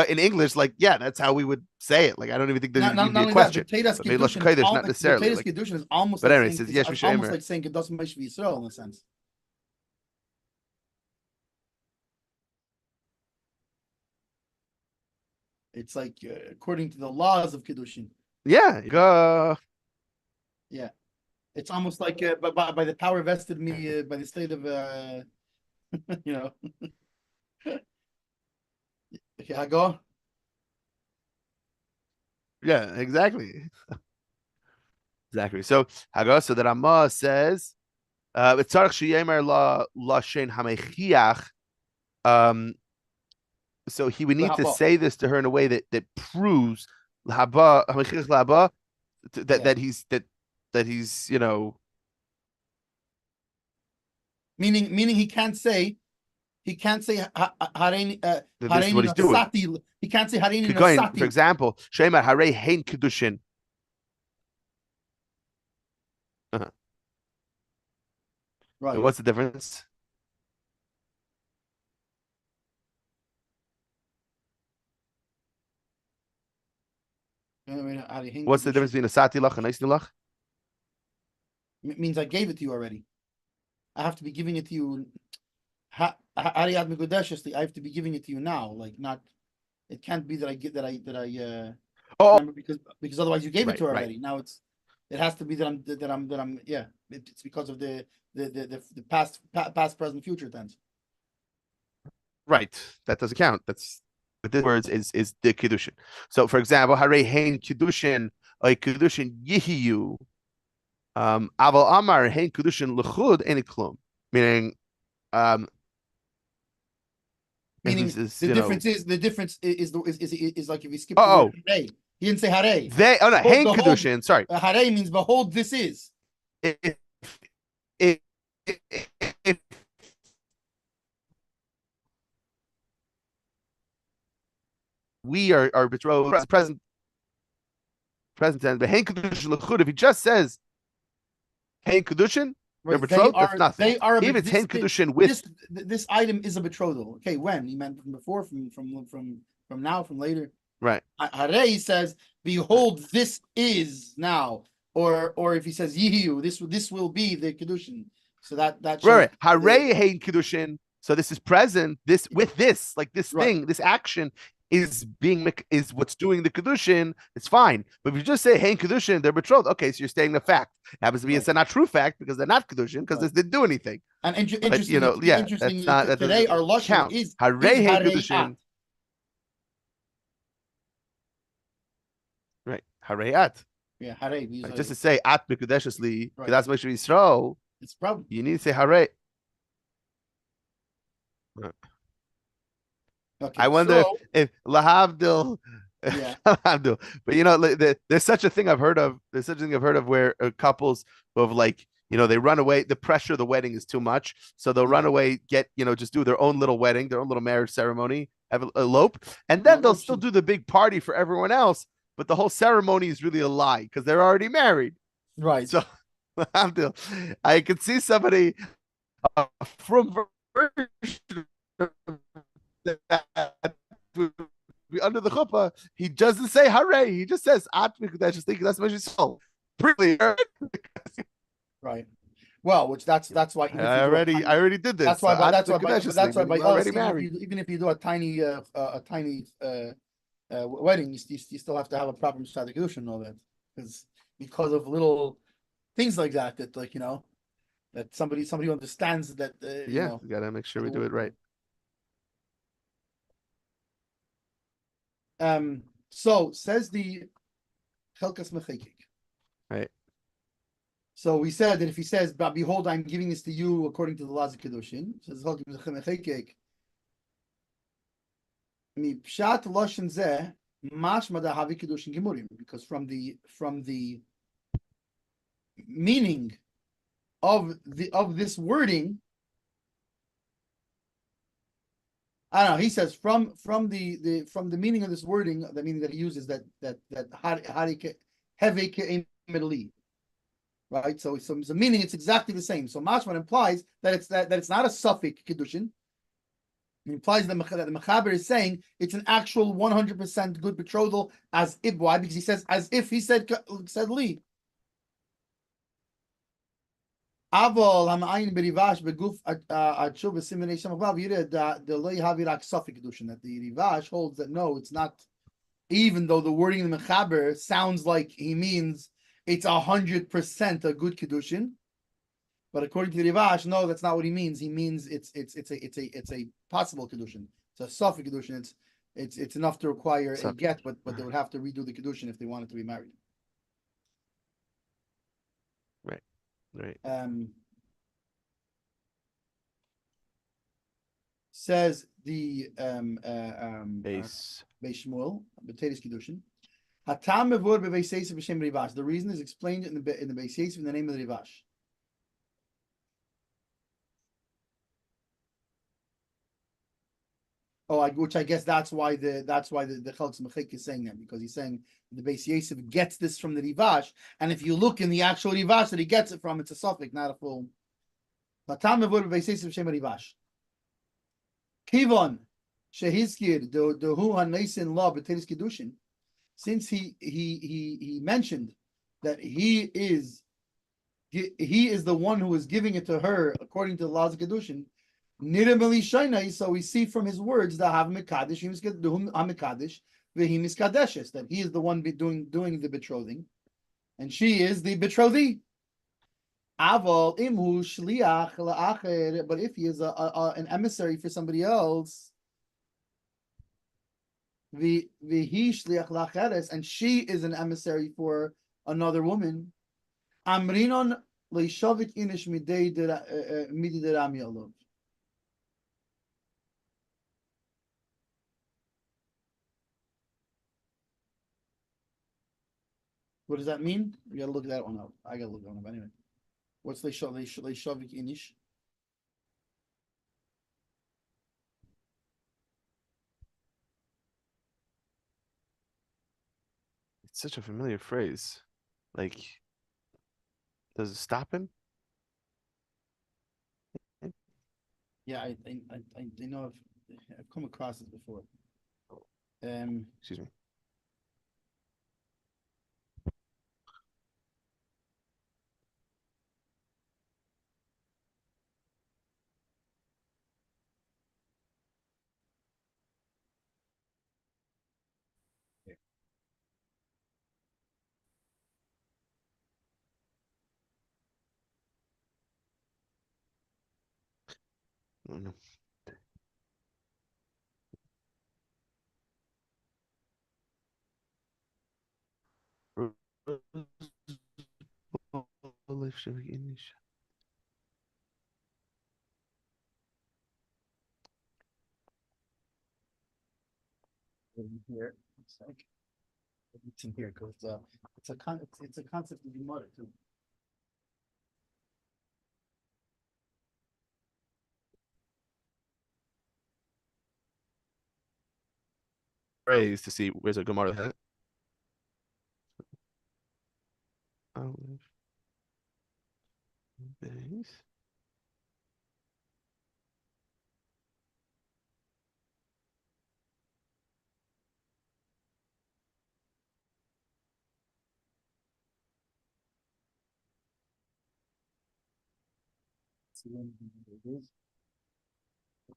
S2: In English, that's how we would say it. Like, I don't even think there's a question. Not necessarily.
S1: Kiddushin is almost
S2: but anyway,
S1: it's almost like saying Kedos Mesh Yisrael in a sense. It's like according to the laws of Kiddushin.
S2: Yeah.
S1: Yeah. It's almost like by the power vested me by the state of Hagar.
S2: Yeah, exactly. Exactly. So Hagar, so that Amma says, so he would need to say this to her in a way that proves that he's
S1: meaning he can't say Hareini Nasati. He can't say Hareini Nasati.
S2: For example, Shema Harei Hein Kiddushin.
S1: Right.
S2: So what's the difference? What's the difference between a Sati Lach and a Lach?
S1: It means I gave it to you already. I have to be giving it to you. I have to be giving it to you now. Like, not. It can't be that I get that I. Remember, because otherwise you gave it to her already. Right. Now it has to be that I'm. Yeah, it's because of the past, present, future tense.
S2: Right. That doesn't count. That's. But this words is the Kiddushin. So, for example, Harei Hein Kiddushin, or Kiddushin Yihiyu, Aval Amar Hein Kiddushin Lechud Eniklum, meaning
S1: Meaning the difference is like if you skip the
S2: word
S1: hare. He didn't say hare.
S2: No, hein Kiddushin, sorry.
S1: Hare means behold, this is.
S2: If we are betrothed, present tense, but hein Kiddushin l'chud, if he just says hein Kiddushin, they're betrothed, that's nothing.
S1: They are
S2: even it's hein Kiddushin with
S1: this item is a betrothal. Okay, when? He meant from before, from now, from later.
S2: Right.
S1: Hare says, behold, this is now. Or if he says Yihu, this will be the Kiddushin. So that
S2: right. Hare hein Kiddushin. So this is present. This with this, like this thing, this action is what's doing the Kiddushin. It's fine. But if you just say hein Kiddushin, they're betrothed. Okay, so you're stating the fact. It happens to be it's a not true fact because they're not Kiddushin because they didn't do anything.
S1: And interesting, interesting. Today our lashon is
S2: Hare hein Kiddushin. Right. Hare at.
S1: Yeah, hare.
S2: Just to say at mikudeshesli, that's Moshe Yisrael.
S1: It's probably
S2: you need to say hare.
S1: Okay,
S2: I wonder if lahavdil, lahavdil. But there's such a thing I've heard of. There's such a thing I've heard of where couples of they run away. The pressure of the wedding is too much, so they'll run away, just do their own little wedding, their own little marriage ceremony, elope, and then they'll still do the big party for everyone else. But the whole ceremony is really a lie because they're already married.
S1: Right.
S2: So I could see somebody from under the chuppah. He doesn't say hare. He just says at mikudesh. That's what you saw. Pretty.
S1: Right. Well, that's why
S2: I already did this.
S1: That's why by us,
S2: married.
S1: Even if you do a tiny wedding, you still have to have a proper Mishad Kiddushin and all that, because of little things like that that somebody understands that.
S2: We gotta make sure we do it right.
S1: So says the Hilchos Mechekek.
S2: Right.
S1: So we said that if he says, "But behold, I'm giving this to you according to the laws of Kiddushin," says Hilchos Mechekek. Pshat loshen zeh mashma da havi Kiddushin gemurim, because from the meaning of this wording, I don't know. He says from the meaning of this wording, the meaning that he uses that heveke emeli, right? So the meaning it's exactly the same. So mashma implies that it's not a suffix Kiddushin. It implies that the Mechaber is saying it's an actual 100% good betrothal as if. Why? Because he says as if he said li. Aval hamayin berivash beguf atshuv b'simenei shamav yired the lo yahavi rak safek Kiddushin, that the Rivash holds that no, it's not. Even though the wording in the Mechaber sounds like he means it's 100% a good Kiddushin, but according to the Rivash, no, that's not what he means. He means it's a possible Kiddushin. It's a safek Kiddushin. It's enough to require a get, but they would have to redo the Kiddushin if they wanted to be married.
S2: Right.
S1: Says the
S2: Beis
S1: Shmuel, B'Teres Kiddushin. Hatam mevur b'Beis Yosef b'Shem Rivash. The reason is explained in the Beis Yosef in the name of the Rivash. Which I guess that's why the Hilchos Mechekek is saying that, because he's saying the Beis Yosef gets this from the Rivash, and if you look in the actual Rivash that he gets it from, it's a suffix, not a full. Hatam mevur b'Beis Yosef b'Shem Rivash. Kivon shehizkir dehu haneisin law b'Teres Kiddushin. Since he mentioned that he is the one who is giving it to her according to the laws of Kiddushin, so we see from his words that have mekadesh that he is the one doing the betrothing, and she is the betrothee. Aval imhu shliach la'acher, but if he is an emissary for somebody else, the he shliach la'acheres, and she is an emissary for another woman. Amrinon leishavik inish midei derami alov. What does that mean? You gotta look that one up. I gotta look that one up anyway. What's Leishavik Inish?
S2: It's such a familiar phrase. Like, does it stop him?
S1: Yeah, I know I've come across it before.
S2: Excuse me. I don't know.
S1: Here, it's like it's in here because it's a concept of Gemara too.
S2: Phrase to see where's a Gemara head. Base.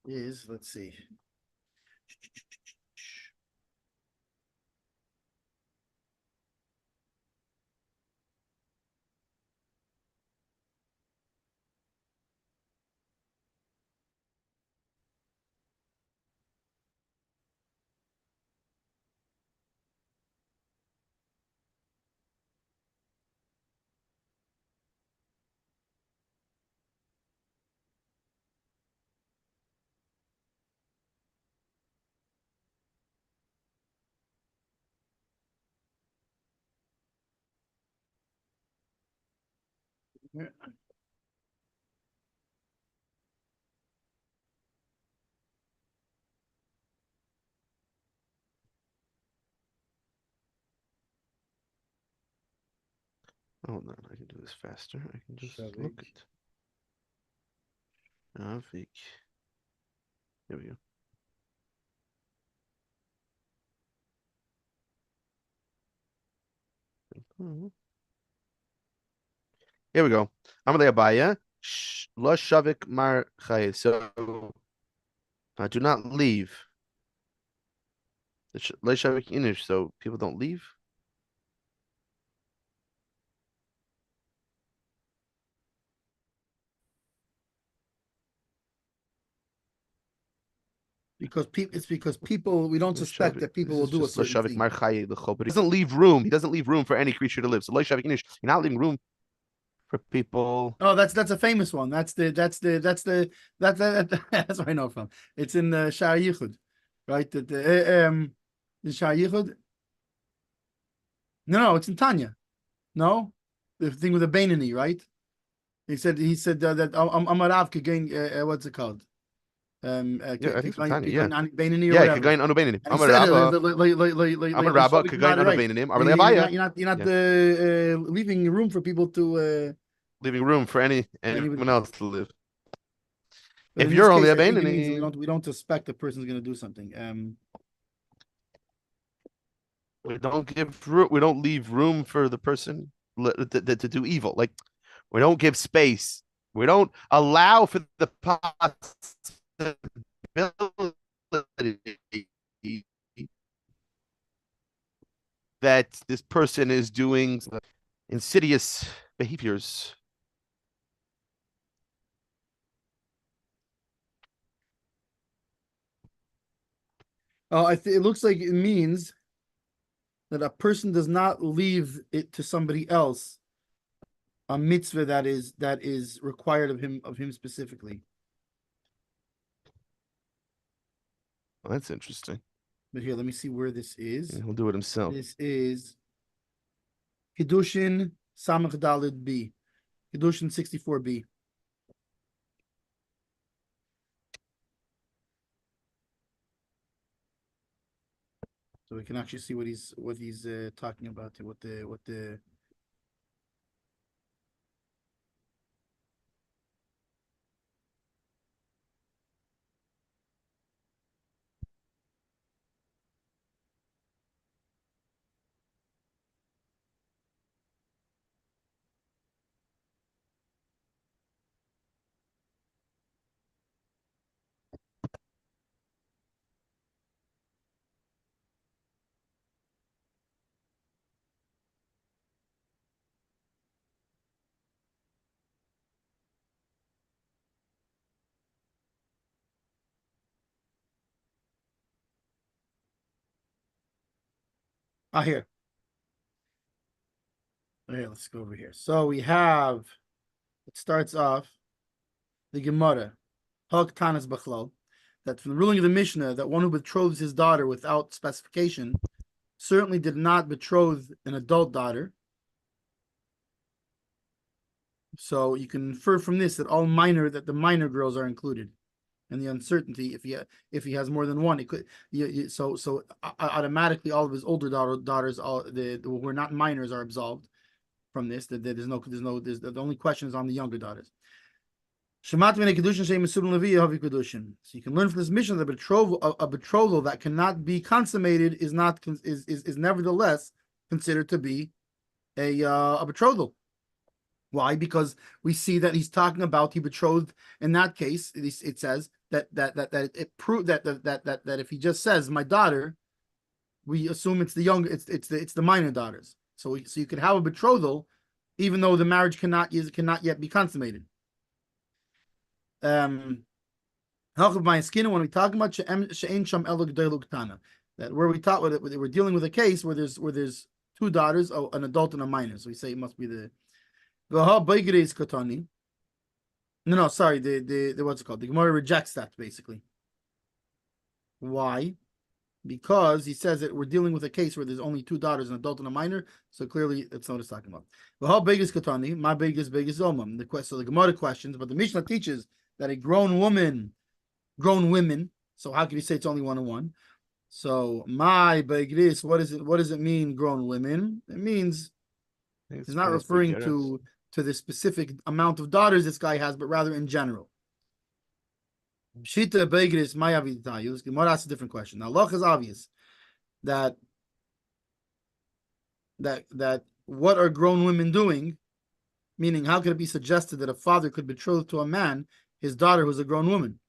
S1: Is let's see. Yeah.
S2: Hold on, I can do this faster. I can just
S1: Shavik.
S2: look it. Shavik. Here we go. Here we go. Amalei Abaya. Lo Shavik Mar Chaye. So do not leave. Lo Shavik Inish, so people don't leave.
S1: Because people we don't suspect that people will do a certain thing.
S2: But he doesn't leave room. He doesn't leave room for any creature to live. So you're not leaving room for people.
S1: Oh, that's a famous one. That's what I know from. It's in the Shar Yichud, right? The Shar Yichud. No, it's in Tanya. No, the thing with the Beinani, right? He said that Amarav could gain what's it called?
S2: Yeah, I think so. Tanya,
S1: yeah,
S2: yeah, could gain Anu Beinanim. Amar Rabba could gain Anu Beinanim. Amar Abaya.
S1: You're not leaving room for people to
S2: leaving room for anyone else to live.
S1: If you're only a Beinani, we don't suspect the person's going to do something.
S2: We don't give room. We don't leave room for the person to do evil. Like we don't give space. We don't allow for the possibility that this person is doing insidious behaviors.
S1: Oh, it looks like it means that a person does not leave it to somebody else, a mitzvah that is required of him specifically.
S2: Well, that's interesting.
S1: But here, let me see where this is.
S2: And he'll do it himself.
S1: This is Kiddushin Samach Dalid B. Kiddushin 64b. So we can actually see what he's talking about. What the here. Okay, let's go over here. So we have, it starts off the Gemara, Hag Tanas Bachlal, that from the ruling of the Mishnah, that one who betroths his daughter without specification certainly did not betroth an adult daughter. So you can infer from this that the minor girls are included, and the uncertainty if he has more than one, it could so automatically all of his older daughters, all who are not minors, are absolved from this. That the only question is on the younger daughters. So you can learn from this mission that a betrothal that cannot be consummated is nevertheless considered to be a betrothal. Why? Because we see that he's talking about he betrothed. In that case, it says that it proved that if he just says my daughter, we assume it's the younger, it's the minor daughters. So you could have a betrothal even though the marriage cannot yet be consummated. When we talk about that where we're dealing with a case where there's two daughters, an adult and a minor, so we say it must be the no, sorry, the what's it called? The Gemara rejects that basically. Why? Because he says that we're dealing with a case where there's only two daughters, an adult and a minor, so clearly that's not what it's talking about. How big is Katani? My big is Omam. So the Gemara questions, but the Mishnah teaches that a grown women. So how can you say it's only 1 and 1? So my big is what does it mean? Grown women. It means it's not referring to the specific amount of daughters this guy has, but rather in general. Shita Begris Mayavidayus. Gemara asks a different question. Now, Allah is obvious that what are grown women doing? Meaning, how could it be suggested that a father could betroth to a man his daughter who's a grown woman?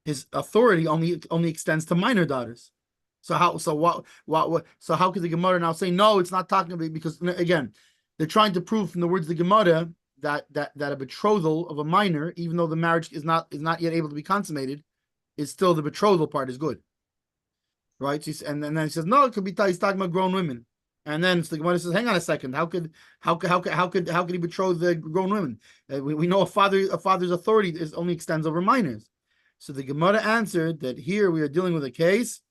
S1: His authority only extends to minor daughters. So how could the Gemara now say no? It's not talking about, because again, they're trying to prove from the words of the Gemara that a betrothal of a minor, even though the marriage is not yet able to be consummated, is still the betrothal part is good, right? And then he says no, it could be he's talking about grown women, and then the Gemara says, hang on a second, how could he betroth the grown women? We know a father's authority only extends over minors. So the Gemara answered that here we are dealing with a case.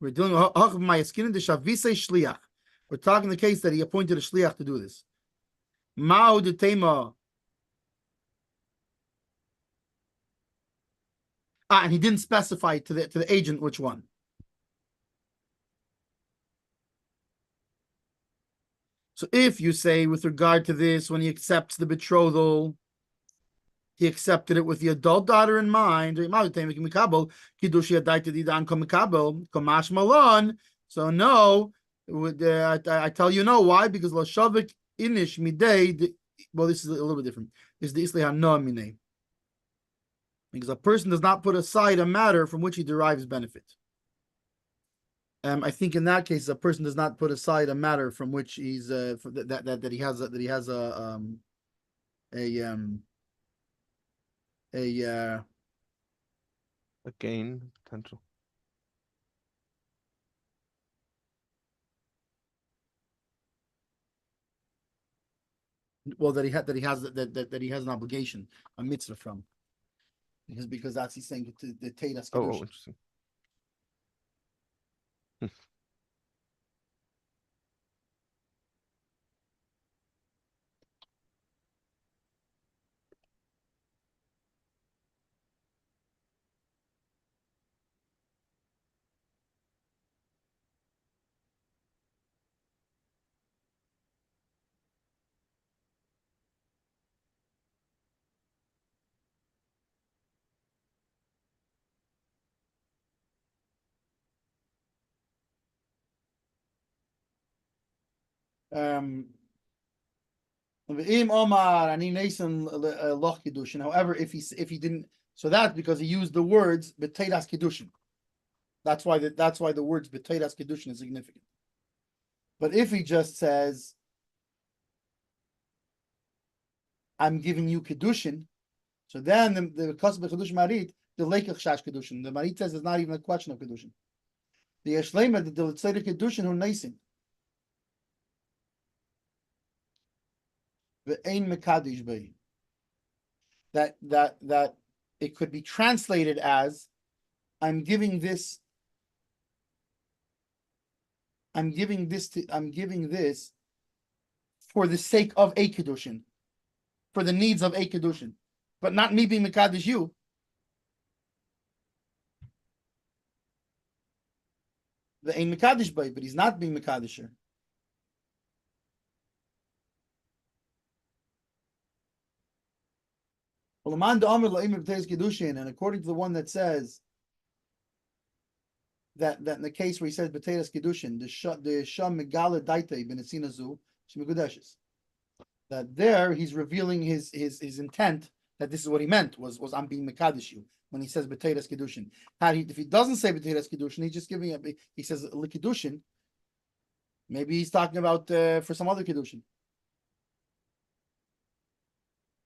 S1: We're dealing with shliach. We're talking the case that he appointed a shliach to do this. Ma'u de tema. And he didn't specify to the agent which one. So if you say with regard to this, when he accepts the betrothal, he accepted it with the adult daughter in mind. So no, I tell you no. Why? Because Lashavik Inish Midei. Well, this is a little bit different. This is the Isli Hanoah Minei. Because a person does not put aside a matter from which he derives benefit. I think in that case, a person does not put aside a matter from which he's that he has a
S2: gain potential.
S1: Well, that he has an obligation, a mitzvah from, because that's he's saying the Teidas Kiddushin.
S2: Oh, interesting.
S1: However, if he didn't, so that's because he used the words b'teiras kiddushin. That's why the words b'teiras kiddushin is significant. But if he just says, "I'm giving you kiddushin," so then the kasab kiddushin marit the lekach shash kiddushin. The marit says it's not even a question of kiddushin. The yeshleima the tzedek kiddushin who neisin. The ein mekadish bei. That it could be translated as, I'm giving this for the sake of a kiddushin, for the needs of a kiddushin, but not me being mekadosh you. The ein mekadosh by, but he's not being mekadosher. And according to the one that says that in the case where he says b'teiras kiddushin, the sham megala daitei b'nesinazu shemegudeshes, that there he's revealing his intent, that this is what he meant was I'm being mekadosh you when he says b'teiras kiddushin. If he doesn't say b'teiras kiddushin, he's just giving he says l'kiddushin. Maybe he's talking about for some other kiddushin.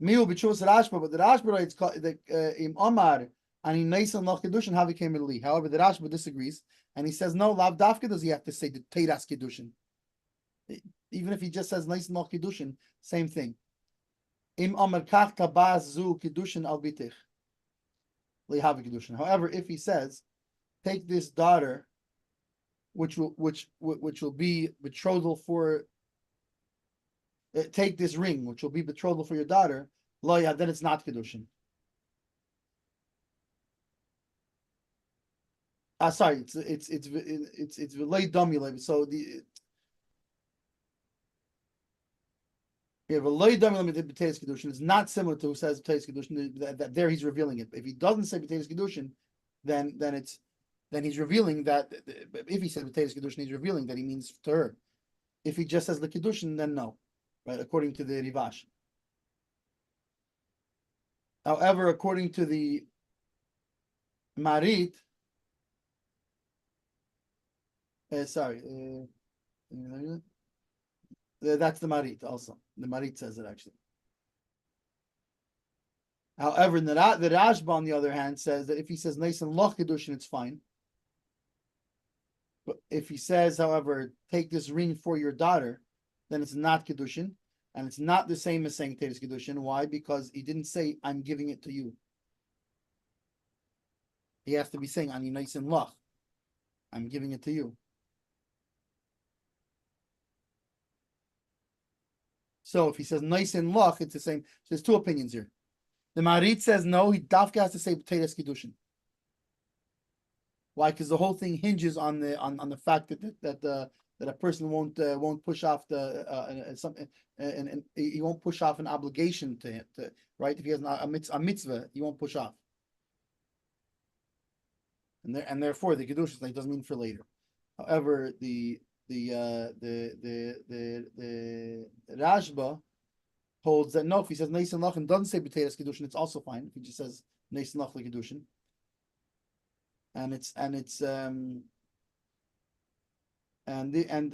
S1: Miu b'chuvas Rashba, but the Rashba writes the im Omar and in Neisan Loch Kiddushin how he came in Li. However, the Rashba disagrees and he says no. Lav Dafka does he have to say the Teiras Kiddushin? Even if he just says Neisan Loch Kiddushin, same thing. Im Omar Kach Tabaz Zu Kiddushin Al Bitich Li Havi Kiddushin. However, if he says take this daughter, which will be betrothal for. Take this ring, which will be betrothal for your daughter, loya, then it's not kiddushin. Sorry, it's v'lei domile. So the v'lei domile b'teiras kiddushin is not similar to who says b'teiras kiddushin. That there he's revealing it. If he doesn't say b'teiras kiddushin, then he's revealing that. If he says b'teiras kiddushin, he's revealing that he means to her. If he just says the kiddushin, then no. Right, according to the Rivash. However, according to the Marit, that's the Marit also. The Marit says it actually. However, the Rashba, on the other hand, says that if he says Neisan Loch Kiddushin, it's fine. But if he says, however, take this ring for your daughter, then it's not Kiddushin, and it's not the same as saying Teiras Kiddushin. Why? Because he didn't say, I'm giving it to you. He has to be saying, Ani Neisan Loch, I'm giving it to you. So if he says Neisan Loch, it's the same. So there's two opinions here. The Marit says no, he dafka has to say Teiras Kiddushin. Why? Because the whole thing hinges on the fact that a person won't push off and he won't push off an obligation to him, right? If he has a mitzvah, he won't push off, and therefore the Kiddushin doesn't mean for later. However, the Rashba holds that no, if he says Neisan Loch and doesn't say b'teiras kiddushin, it's also fine. If he just says Neisan Loch kiddushin, and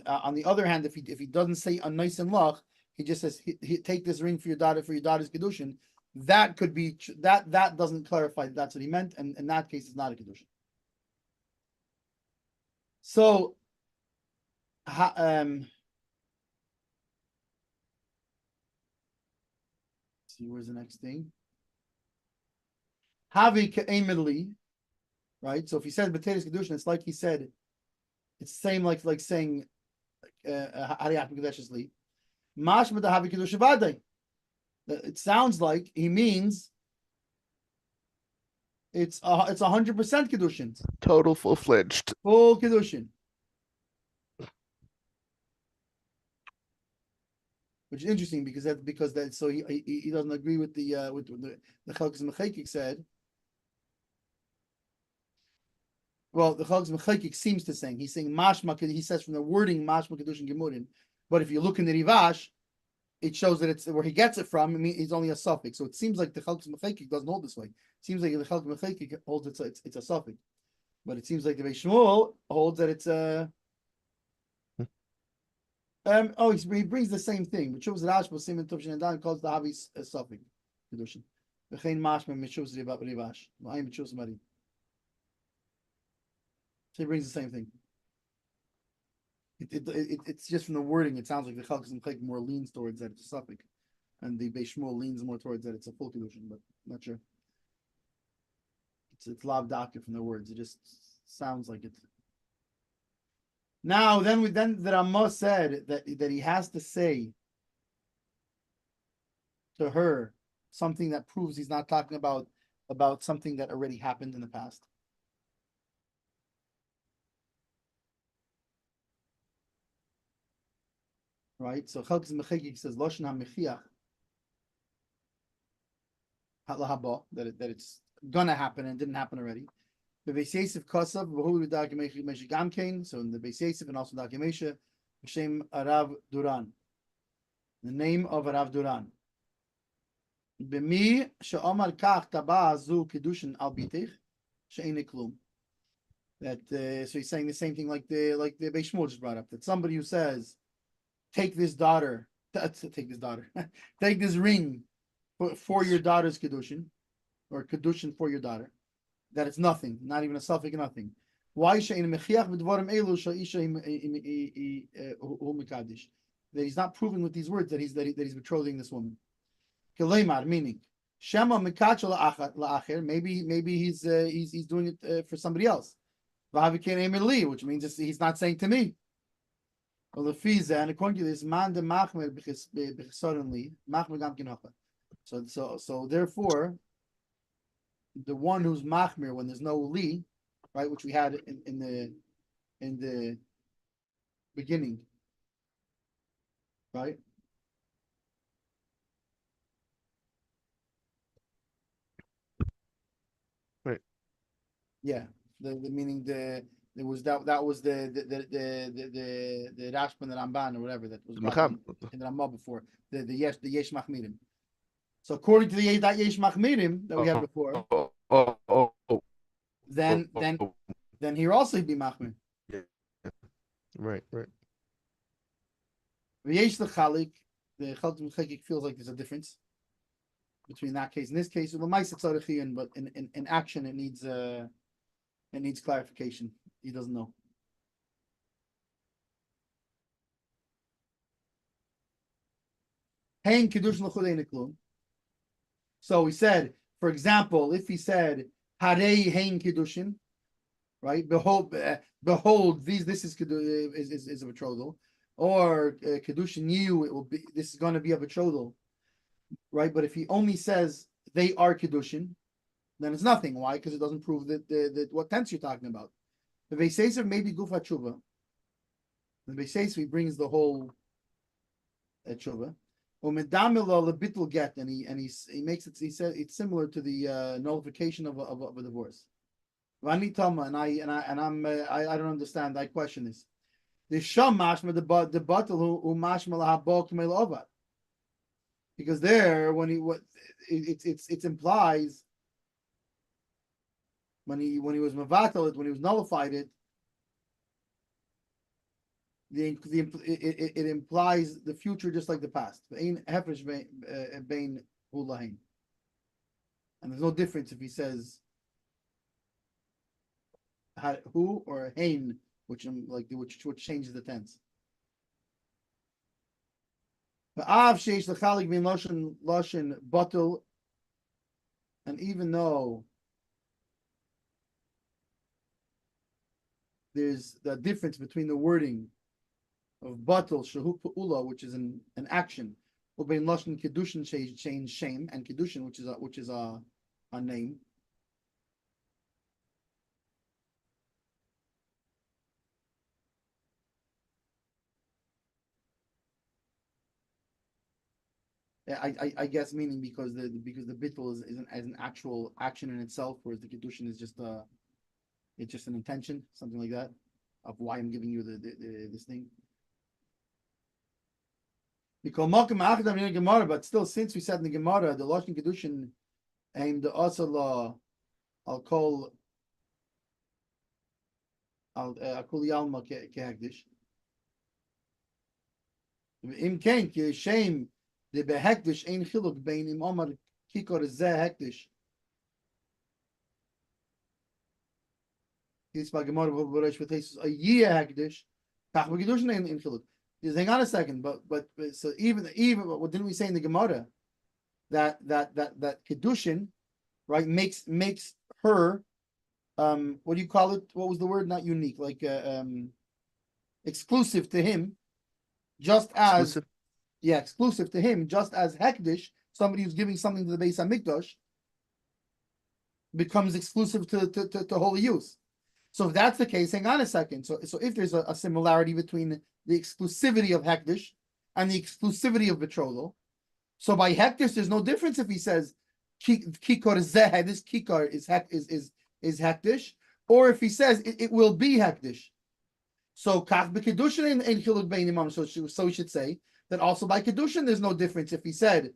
S1: on the other hand, if he doesn't say a Neisan Loch, he just says he take this ring for your daughter's kiddushin. That could be that doesn't clarify that's what he meant, and in that case, it's not a kiddushin. So, see where's the next thing? Havi ke'emidli, right? So if he says b'teiras kiddushin, it's like he said. It's the same like saying Hariyach Mikudeshesli. Mashma da Havi Kiddushin Vadei. It sounds like he means it's 100% Kiddushin.
S2: Total full-fledged.
S1: Full Kiddushin. Which is interesting because that so he doesn't agree with the Chalkos Mechekik said. Well, the Chalkos Mechekik seems to saying he's saying mashma. He says from the wording mashma Kiddushin Gemurin But if you look in the Rivash, it shows that it's where he gets it from. I mean, it's only a suffix. So it seems like the Chalkes Mechekik doesn't hold this way. It seems like the Chalkes Mechekik holds it's a suffix. But it seems like the Beis Shmuel holds that it's a. He brings the same thing. But shows Rash was Simon Tov Shin Dan calls the Havis a suffix. Kiddushin. V'chein mashma mishus rivash. V'ayim mishus mari. So he brings the same thing. It's just from the wording. It sounds like the Chalkes Mechekik more leans towards that it's a suffix, and the Beis Shmuel leans more towards that it's a full Kiddushin. But I'm not sure. It's lav daka from the words. It just sounds like it. Now, then the Ramah said that he has to say to her something that proves he's not talking about something that already happened in the past. Right? So Chalkes Mechekik says Loshen HaMechiach HaLahaba, that it's gonna happen and didn't happen already. The Beis Yosef Kosav V'hu V'Dag Meshi Gamkein. So in the Beis Yosef and also Dag Mesha, Hashem Arav Duran, the name of Arav Duran. B'mi she'omar kach taba zu Kiddushin al bitich she'ene klum. That so he's saying the same thing like the Beis Shmuel just brought up. That somebody who says, take this ring for your daughter's Kiddushin, or Kiddushin for your daughter, that it's nothing, not even a suffix, nothing. Why that he's not proving with these words that he's betrothing this woman. Meaning, maybe he's doing it for somebody else. Which means he's not saying to me. Well, and according to this, so therefore, the one who's machmir when there's no li, right, which we had in the beginning, right?
S2: Right.
S1: Yeah. The meaning there was that was the Rashban, the Ramban or whatever that was in the Ramah before the yesh machmirim. So according to the yesh machmirim that we had before, then here also he'd be machmir.
S2: Yeah. Right.
S1: V'yesh l'chalik, the Chalkes Mechekik feels like there's a difference between that case and this case. But in action it needs clarification. He doesn't know. Hein Kiddushin l'chudei niklum. So he said, for example, if he said Harei Hein Kiddushin, right? Behold, this is a betrothal, or Kiddushin you, it will be. This is going to be a betrothal, right? But if he only says they are Kiddushin, then it's nothing. Why? Because it doesn't prove that what tense you're talking about. The Beis Yosef maybe Gufa Tshuva. The Beis Yosef brings the whole Tshuva. Or get, and he makes it. He said it's similar to the nullification of a divorce. Vani Tama, and I don't understand. I question this. The sham mashma the batel who mashma lahabok melovat. Because there, when it implies when he was mavatal it, when he was nullified it, it implies the future just like the past. And there's no difference if he says who or hein, which changes the tense. And even though there's the difference between the wording of batel shehu pu'ula, which is an action, ubein lashon kiddushin change shame, and kiddushin, which is a name. I guess meaning because the bittul is an actual action in itself, whereas the kiddushin is just an intention, something like that, of why I'm giving you this thing. But still, since we said in the Gemara, the Lashon Kiddushin and the Asala, I'll call Yalma Kehekdish. Im Ken Ki Shem the Behekdish Ein Chiluk Bein Im Omar Kikor Zeh Hekdish. This by Gemara V'Boresh V'Tesis a year Hekdish. Kach V'Kiddushin Ein Chiluk. Just hang on a second, but so even what didn't we say in the Gemara that Kiddushin, right, makes her what do you call it? What was the word? Not unique, like exclusive to him, just as exclusive to him, just as Hekdish, somebody who's giving something to the Beis Hamikdash, becomes exclusive to holy use. So if that's the case, hang on a second. So if there's a similarity between the exclusivity of Hekdish and the exclusivity of betrothal, so by Hekdish there's no difference if he says Kikor Zeh, this Kikor is Hekdish, or if he says it will be Hekdish. So Kach b'Kiddushin in Chiluk Bein Imam. So we should say that also by Kiddushin there's no difference if he said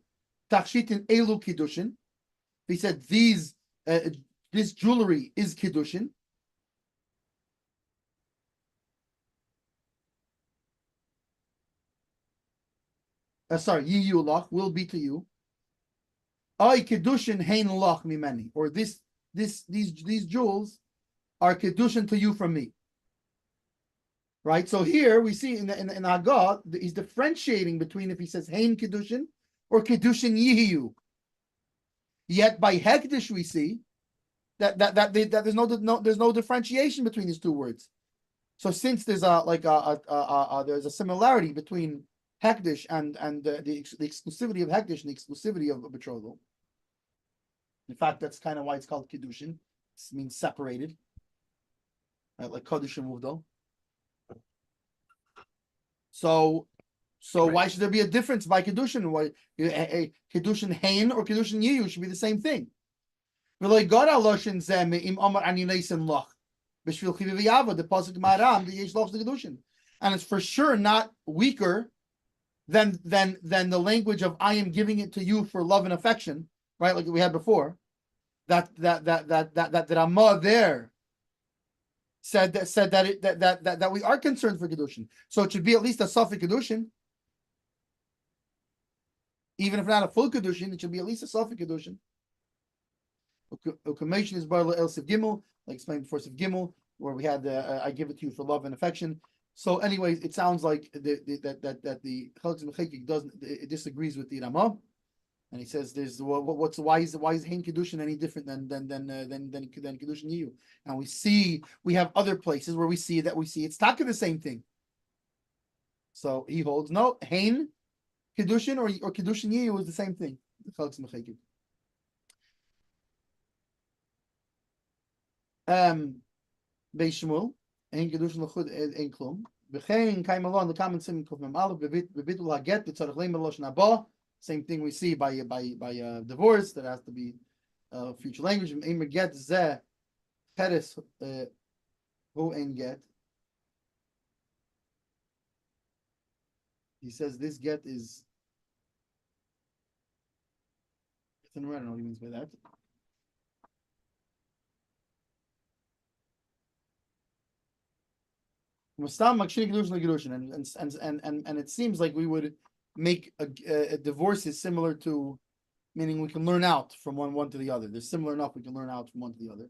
S1: Tachshit in Elu Kiddushin. If he said this jewelry is Kiddushin. Sorry, Yiyu Lach will be to you. Ay Kiddushin Hein Lach Mimeni, or these jewels are Kiddushin to you from me. Right. So here we see in Agah he's differentiating between if he says Hein Kiddushin or Kiddushin Yiyu. Yet by Hekdish we see that there's no differentiation between these two words. So since there's there's a similarity between Hekdish and the exclusivity of Hekdish and the exclusivity of betrothal. In fact, that's kind of why it's called Kiddushin. It means separated, right? Like Kodesh and Muvdal. So right. Why should there be a difference by Kiddushin? Why Kiddushin Hein or Kiddushin Yiyu should be the same thing. The and it's for sure not weaker than the language of I am giving it to you for love and affection, right? Like we had before. That Ramah there said that we are concerned for Kiddushin. So it should be at least a Safek Kiddushin. Even if not a full Kiddushin, it should be at least a Safek Kiddushin. Ukamation is Bar El Siv Gimel, like explained before Siv Gimel, where we had I give it to you for love and affection. So, anyways, it sounds like that the Hilchos Mechekik disagrees with the Ramah, and he says there's why is Hein Kiddushin any different than Kiddushin Yiyu? And we have other places where we see it's taka the same thing. So he holds no Hein Kiddushin or Kiddushin Yiyu is the same thing. The Hilchos Mechekik. Beis Shmuel. Ein Kiddushin l'chud ein klum. V'chein kaim alon the common sim kuf mem aleph bebitul haget b'tzarich leim b'loshen haba. Same thing we see by divorce that has to be future language. Ein get zeh peres hu ein get. He says this get is. I don't know what he means by that. And it seems like we would make a divorce is similar to, meaning we can learn out from one to the other. They're similar enough we can learn out from one to the other.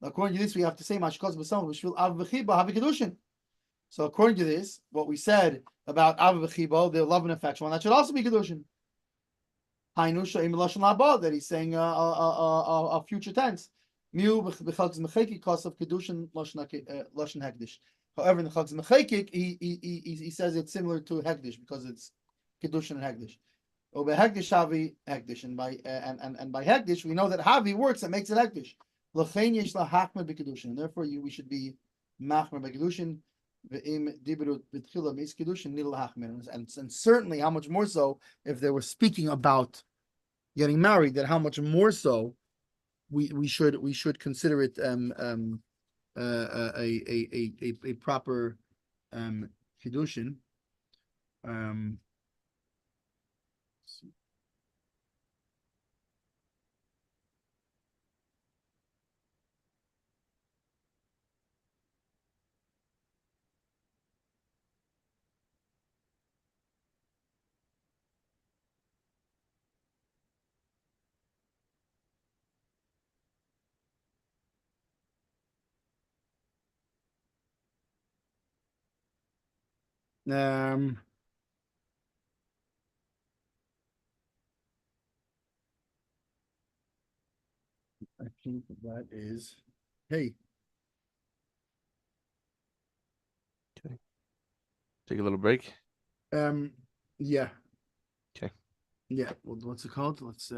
S1: According to this, we have to say so according to this, what we said about Av v'chibo, the love and affection, well, that should also be Kiddushin. That he's saying a future tense. However, in the Hilchos Mechekik, he says it's similar to Hekdish because it's Kiddushin and Hekdish. Hekdish Havi Hekdish, and by Hekdish we know that Havi works that makes it Hekdish. And therefore we should be Machmer by Kiddushin. And certainly, how much more so if they were speaking about getting married, that how much more so we should consider it a proper Kiddushin. Um, um, I think that is, hey,
S2: Okay. Take a little break.
S1: yeah,
S2: Okay.
S1: yeah. What's it called? Let's